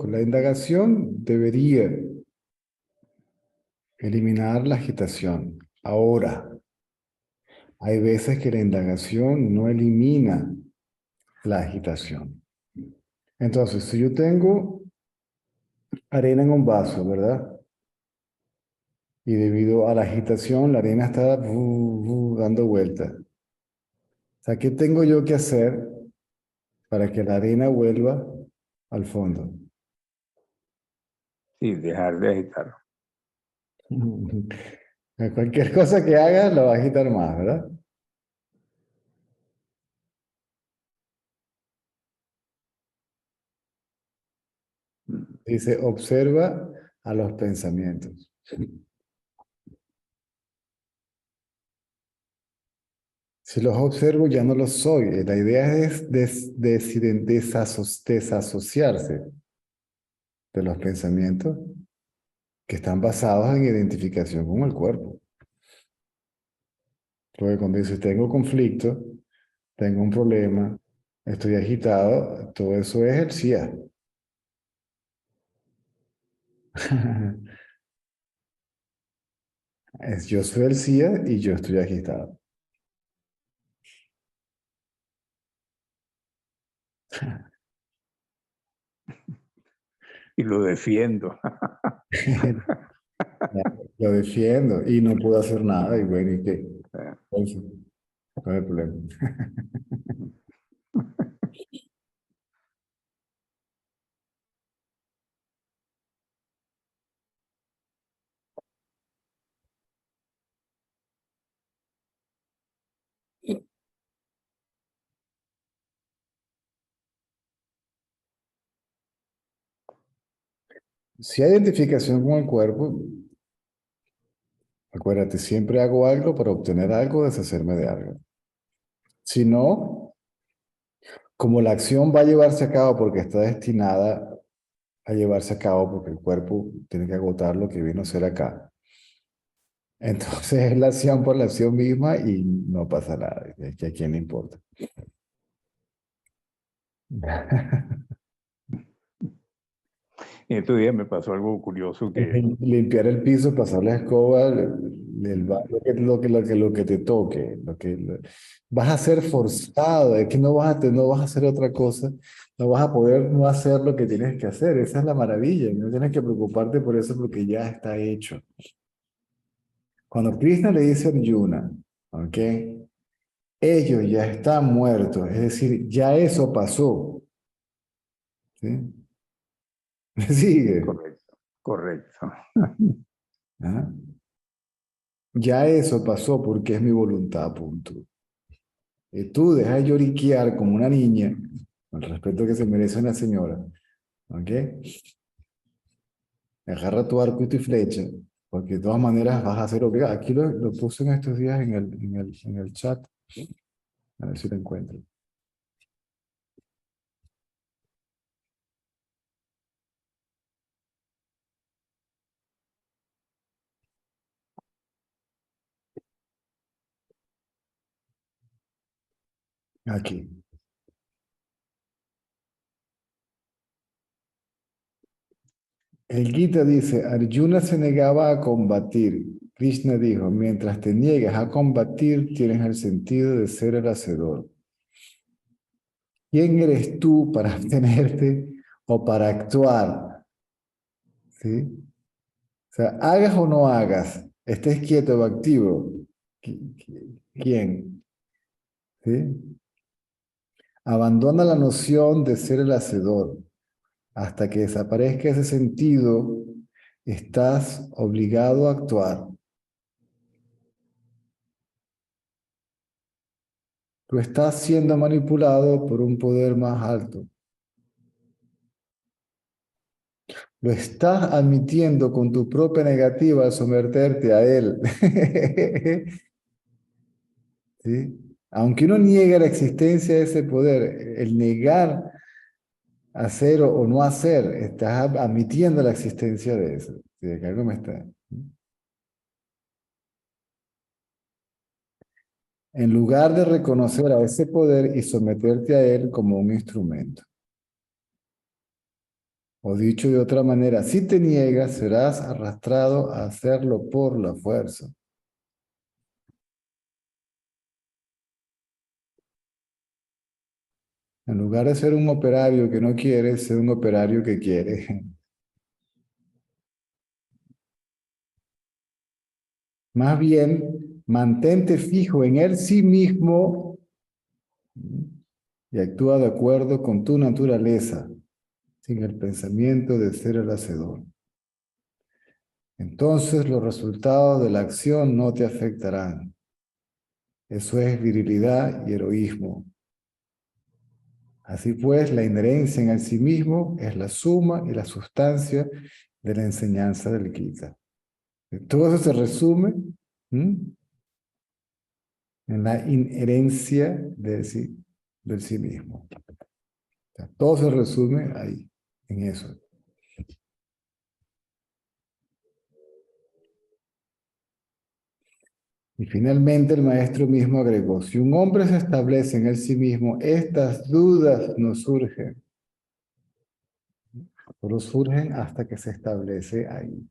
la indagación debería eliminar la agitación. Ahora, hay veces que la indagación no elimina la agitación. Entonces, si yo tengo arena en un vaso, ¿verdad? Y debido a la agitación, la arena está dando vueltas. O sea, ¿qué tengo yo que hacer para que la arena vuelva al fondo? sí, dejar de agitar. Cualquier cosa que haga la va a agitar más, ¿verdad? Dice, observa a los pensamientos. Si los observo, ya no los soy. La idea es desasociarse de los pensamientos que están basados en identificación con el cuerpo. Porque cuando dices, tengo conflicto, tengo un problema, estoy agitado, todo eso es el CIA. Yo soy el CIA y yo estoy agitado. Y lo defiendo. Lo defiendo y no puedo hacer nada. Y bueno, ¿y qué? Entonces, ¿cuál es el problema? Si hay identificación con el cuerpo, acuérdate, siempre hago algo para obtener algo, deshacerme de algo. Si no, como la acción va a llevarse a cabo porque está destinada a llevarse a cabo porque el cuerpo tiene que agotar lo que vino a hacer acá. Entonces es la acción por la acción misma y no pasa nada. Es que a quién le importa. Y estos días me pasó algo curioso que Limpiar el piso, pasar la escoba, lo que te toque, vas a ser forzado, es que no vas a hacer otra cosa, no vas a poder no hacer lo que tienes que hacer, esa es la maravilla, no tienes que preocuparte por eso porque ya está hecho. Cuando Krishna le dice a Arjuna, ¿ok? Ellos ya están muertos, es decir, ya eso pasó, ¿sí? ¿Me sigue? correcto, correcto. ¿Ah? Ya eso pasó porque es mi voluntad, punto. Y tú dejas de lloriquear como una niña, con el respeto que se merece una señora, ¿ok? Agarra tu arco y tu flecha, porque de todas maneras vas a ser obligado. Aquí lo puse en estos días en el chat, a ver si lo encuentro. Aquí. El Gita dice, Arjuna se negaba a combatir. Krishna dijo, mientras te niegues a combatir, tienes el sentido de ser el hacedor. ¿Quién eres tú para abstenerte o para actuar? ¿Sí? O sea, hagas o no hagas, estés quieto o activo. ¿Quién? ¿Sí? Abandona la noción de ser el hacedor. Hasta que desaparezca ese sentido, estás obligado a actuar. Tú estás siendo manipulado por un poder más alto. Lo estás admitiendo con tu propia negativa al someterte a él. ¿Sí? Aunque uno niegue la existencia de ese poder, el negar hacer o no hacer, estás admitiendo la existencia de eso. ¿Sí? De que algo me está. En lugar de reconocer a ese poder y someterte a él como un instrumento. O dicho de otra manera, si te niegas, serás arrastrado a hacerlo por la fuerza. En lugar de ser un operario que no quiere, ser un operario que quiere. Más bien, mantente fijo en él sí mismo y actúa de acuerdo con tu naturaleza, sin el pensamiento de ser el hacedor. Entonces los resultados de la acción no te afectarán. Eso es virilidad y heroísmo. Así pues, la inherencia en el sí mismo es la suma y la sustancia de la enseñanza del Gita. Todo eso se resume en la inherencia del sí mismo. O sea, todo se resume ahí, en eso. Y finalmente el maestro mismo agregó, si un hombre se establece en el sí mismo, estas dudas no surgen. Solo surgen hasta que se establece ahí.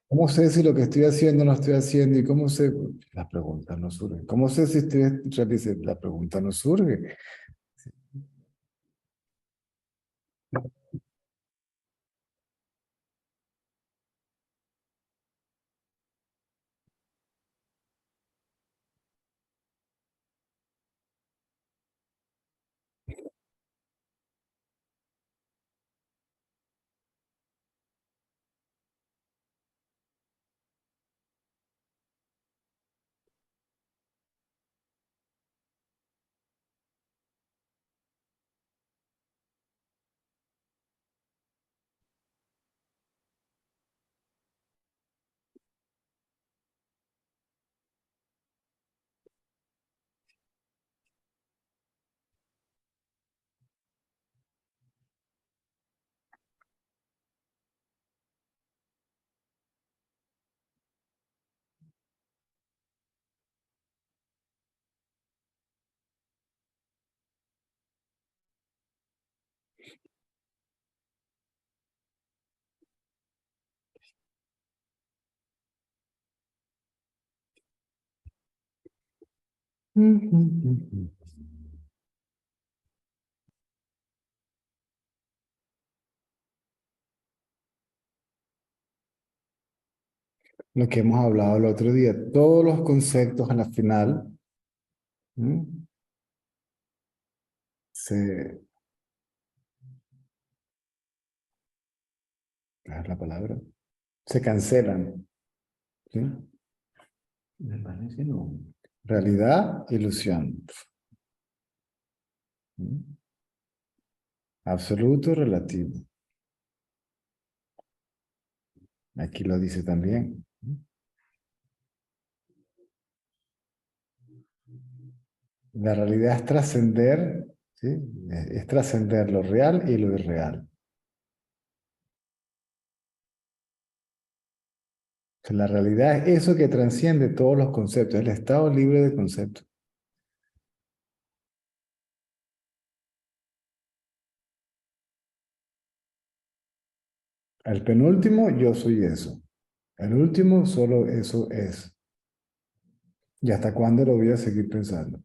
¿Cómo sé si lo que estoy haciendo no estoy haciendo? ¿Y cómo sé? La pregunta no surge. ¿Cómo sé si estoy realizando? La pregunta no surge. Lo que hemos hablado el otro día, todos los conceptos a la final se... ¿Es la palabra? Se cancelan. ¿Sí? Me parece no. Realidad, ilusión. Absoluto, relativo. Aquí lo dice también. La realidad es trascender, ¿sí? Es trascender lo real y lo irreal. Que la realidad es eso que transciende todos los conceptos, el estado libre de conceptos. El penúltimo, yo soy eso. El último, solo eso es. ¿Y hasta cuándo lo voy a seguir pensando?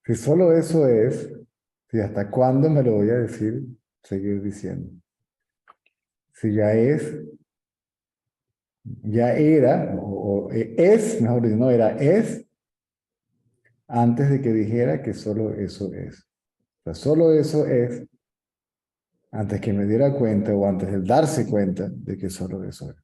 Si solo eso es, ¿y hasta cuándo me lo voy a decir, seguir diciendo? Si ya es, ya era, o es, mejor dicho, no era, es, antes de que dijera que solo eso es. O sea, solo eso es, antes que me diera cuenta o antes de darse cuenta de que solo eso es.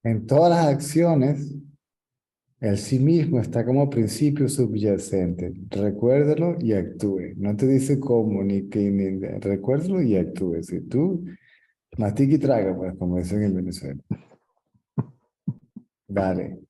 En todas las acciones, el sí mismo está como principio subyacente. Recuérdalo y actúe. No te dice cómo ni qué, ni recuérdalo y actúe. Si tú mastica y traga, pues como dicen en Venezuela. Dale.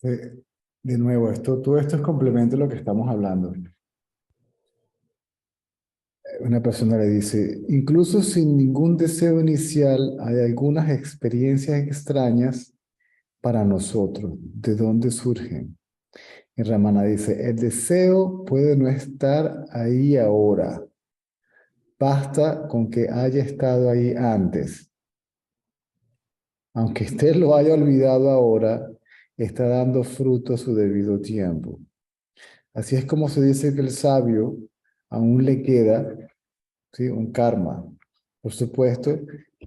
Eh, de nuevo, todo esto es complemento de lo que estamos hablando. Una persona le dice, incluso sin ningún deseo inicial, hay algunas experiencias extrañas para nosotros. ¿De dónde surgen? Y Ramana dice, el deseo puede no estar ahí ahora. Basta con que haya estado ahí antes. Aunque usted lo haya olvidado ahora, está dando fruto a su debido tiempo. Así es como se dice que el sabio aún le queda ¿sí? Un karma. Por supuesto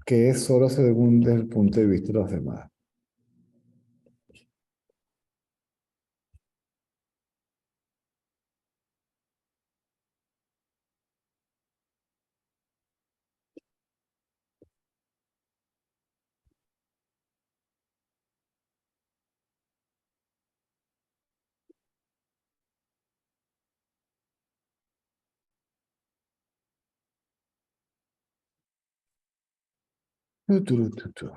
que es solo según desde el punto de vista de los demás. Tu, tu, tu, tu.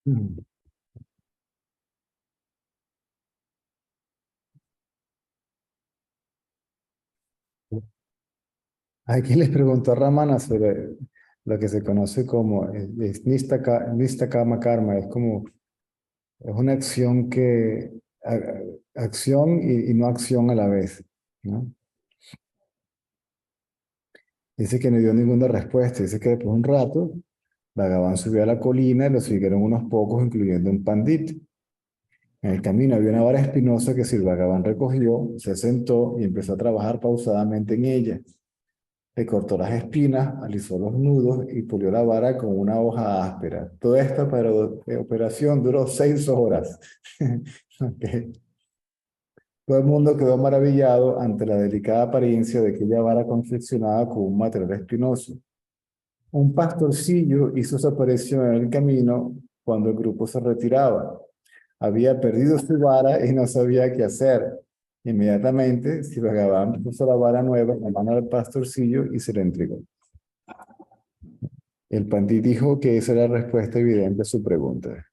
Mm. Aquí les preguntó a Ramana sobre lo que se conoce como es Nistakama Karma. Es como, es una acción acción y no acción a la vez, ¿no? Dice que no dio ninguna respuesta. Dice que después de un rato, Bhagavan subió a la colina y lo siguieron unos pocos, incluyendo un pandit. En el camino había una vara espinosa que Sir Bhagavan recogió, se sentó y empezó a trabajar pausadamente en ella. Le cortó las espinas, alisó los nudos y pulió la vara con una hoja áspera. Toda esta operación duró 6 horas. Okay. Todo el mundo quedó maravillado ante la delicada apariencia de aquella vara confeccionada con un material espinoso. Un pastorcillo hizo su aparición en el camino cuando el grupo se retiraba. Había perdido su vara y no sabía qué hacer. Inmediatamente, Sri Bhagavan puso la vara nueva en la mano del pastorcillo y se la entregó. El pandit dijo que esa era la respuesta evidente a su pregunta.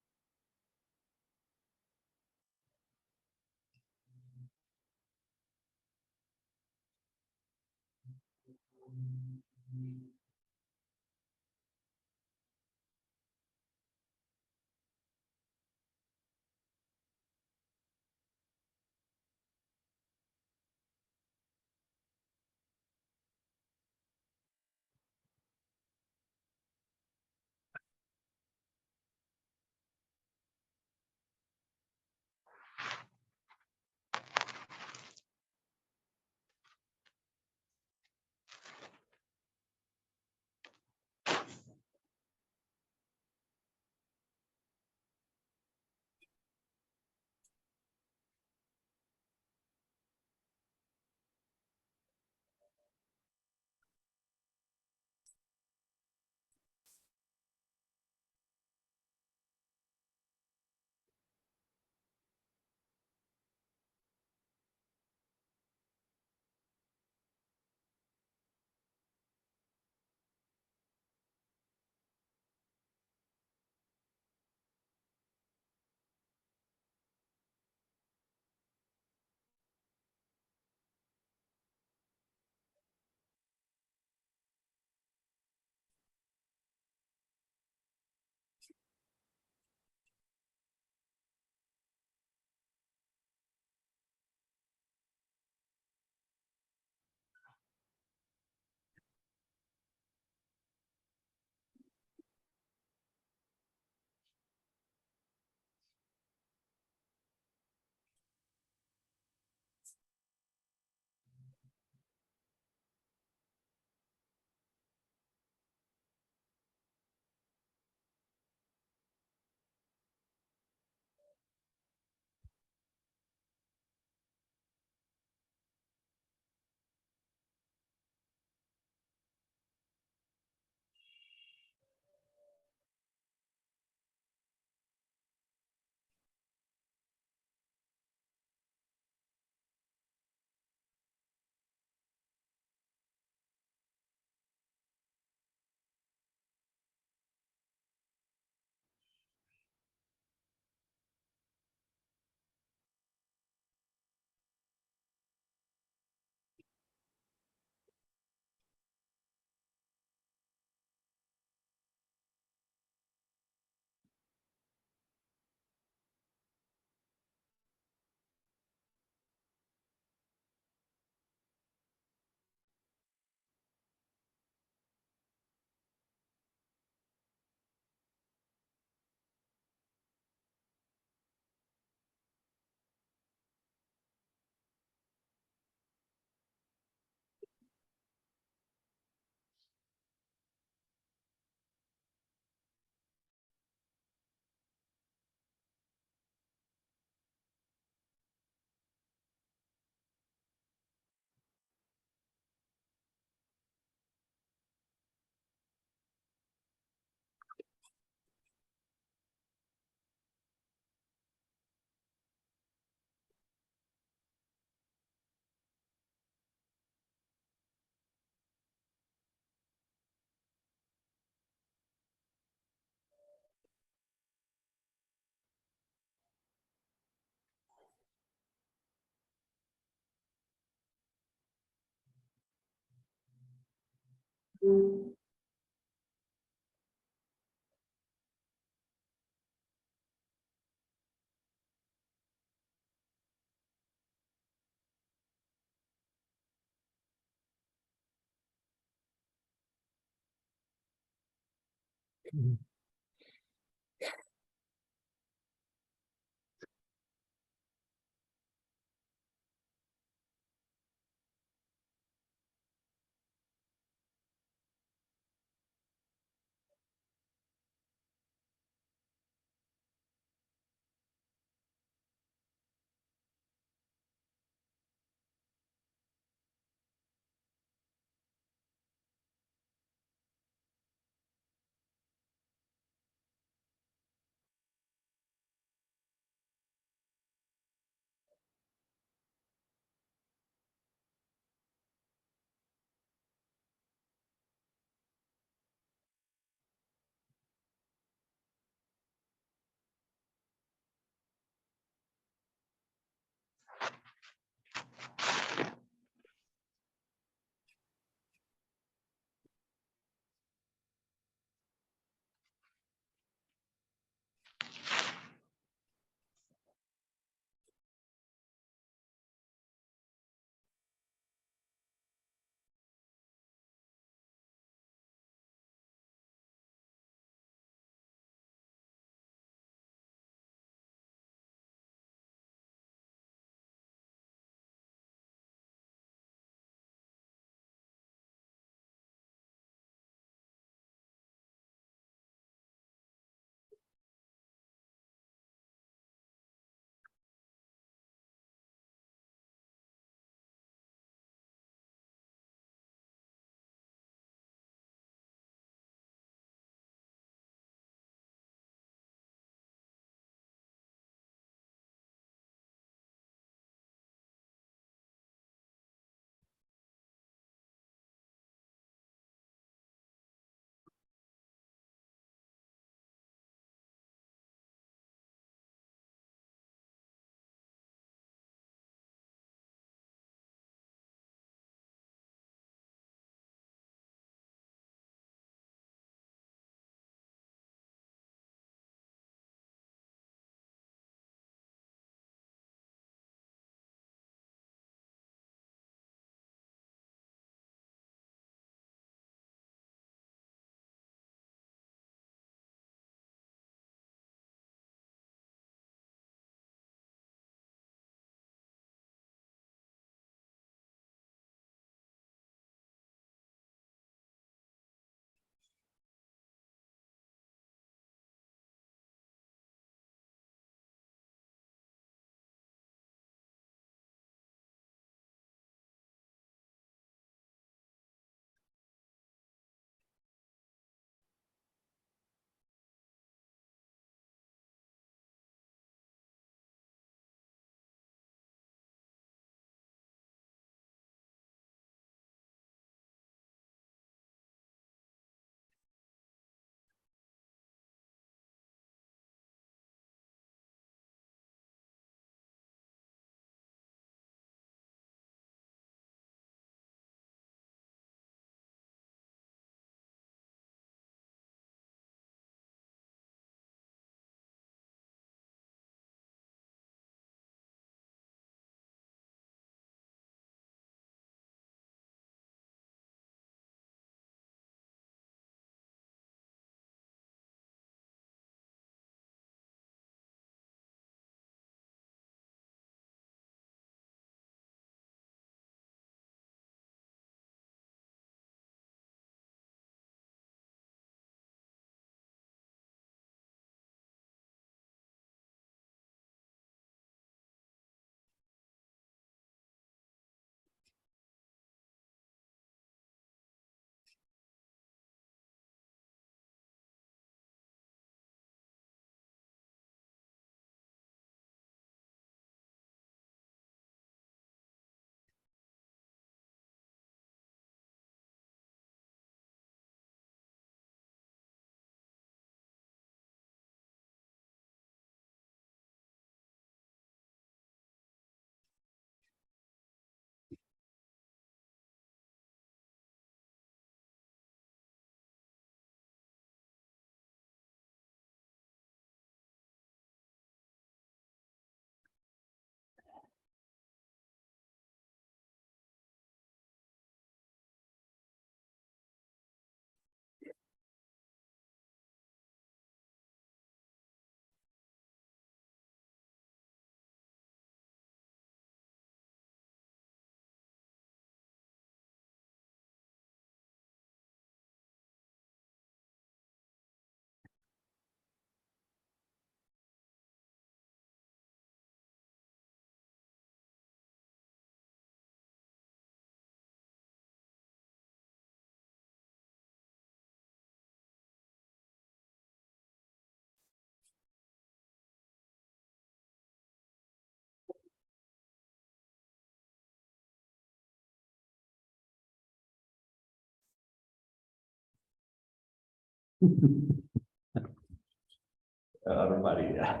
Barbaridad.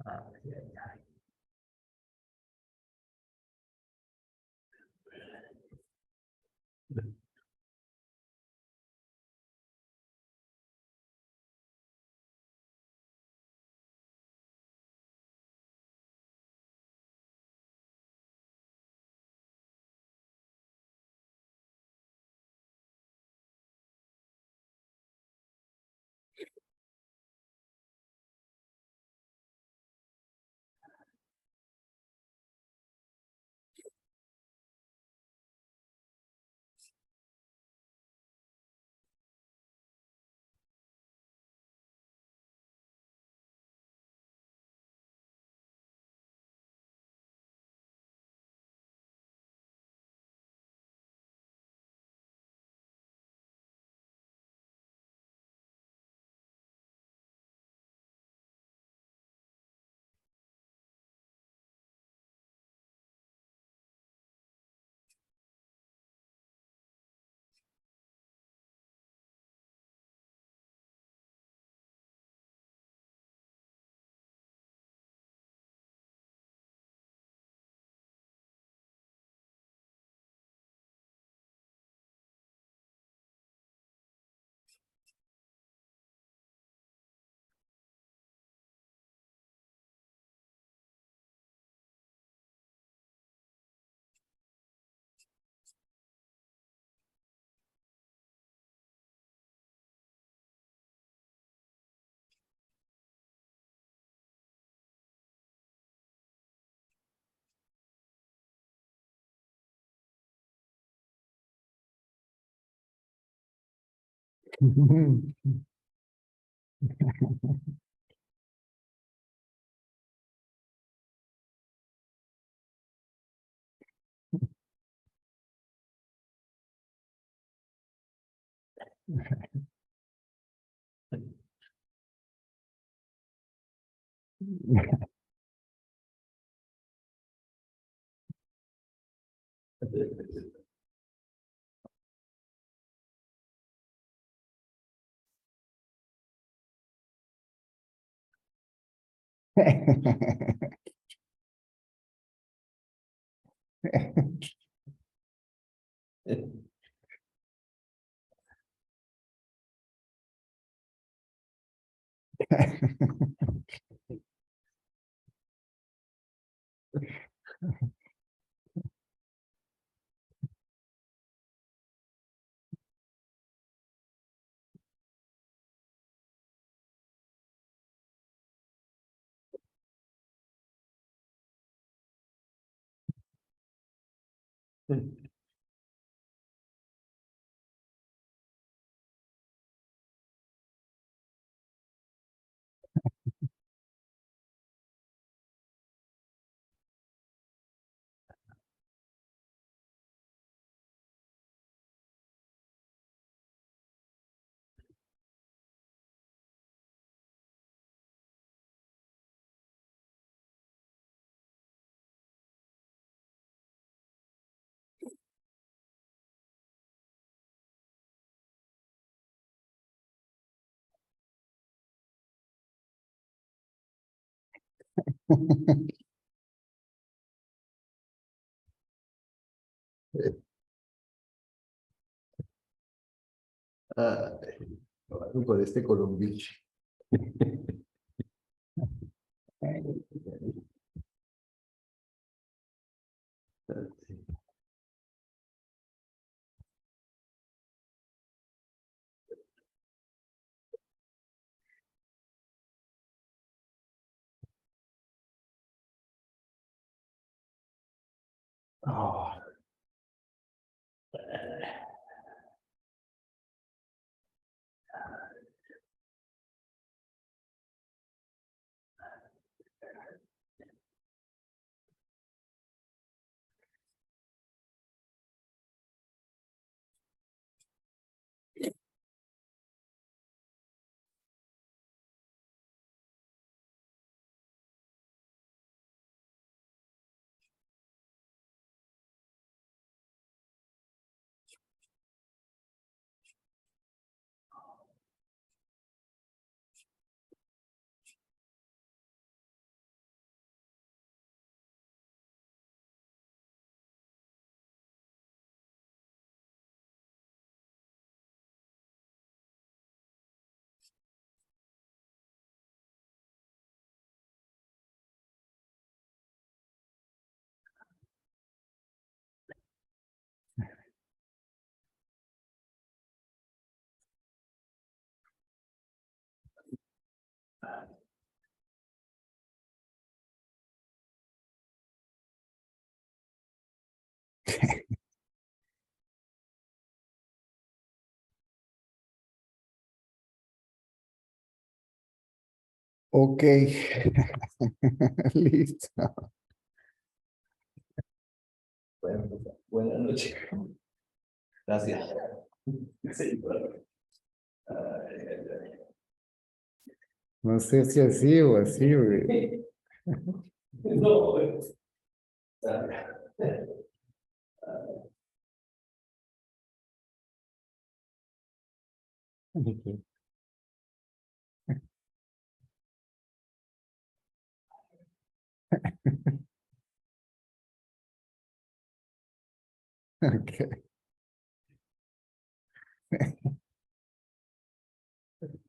Ay, ay, ay. Por este colombiche. Oh. Ok. Listo. Bueno, buenas noches. Gracias. Sí, bueno. Ay, ay, ay. No sé si así o así, güey. No, Ok.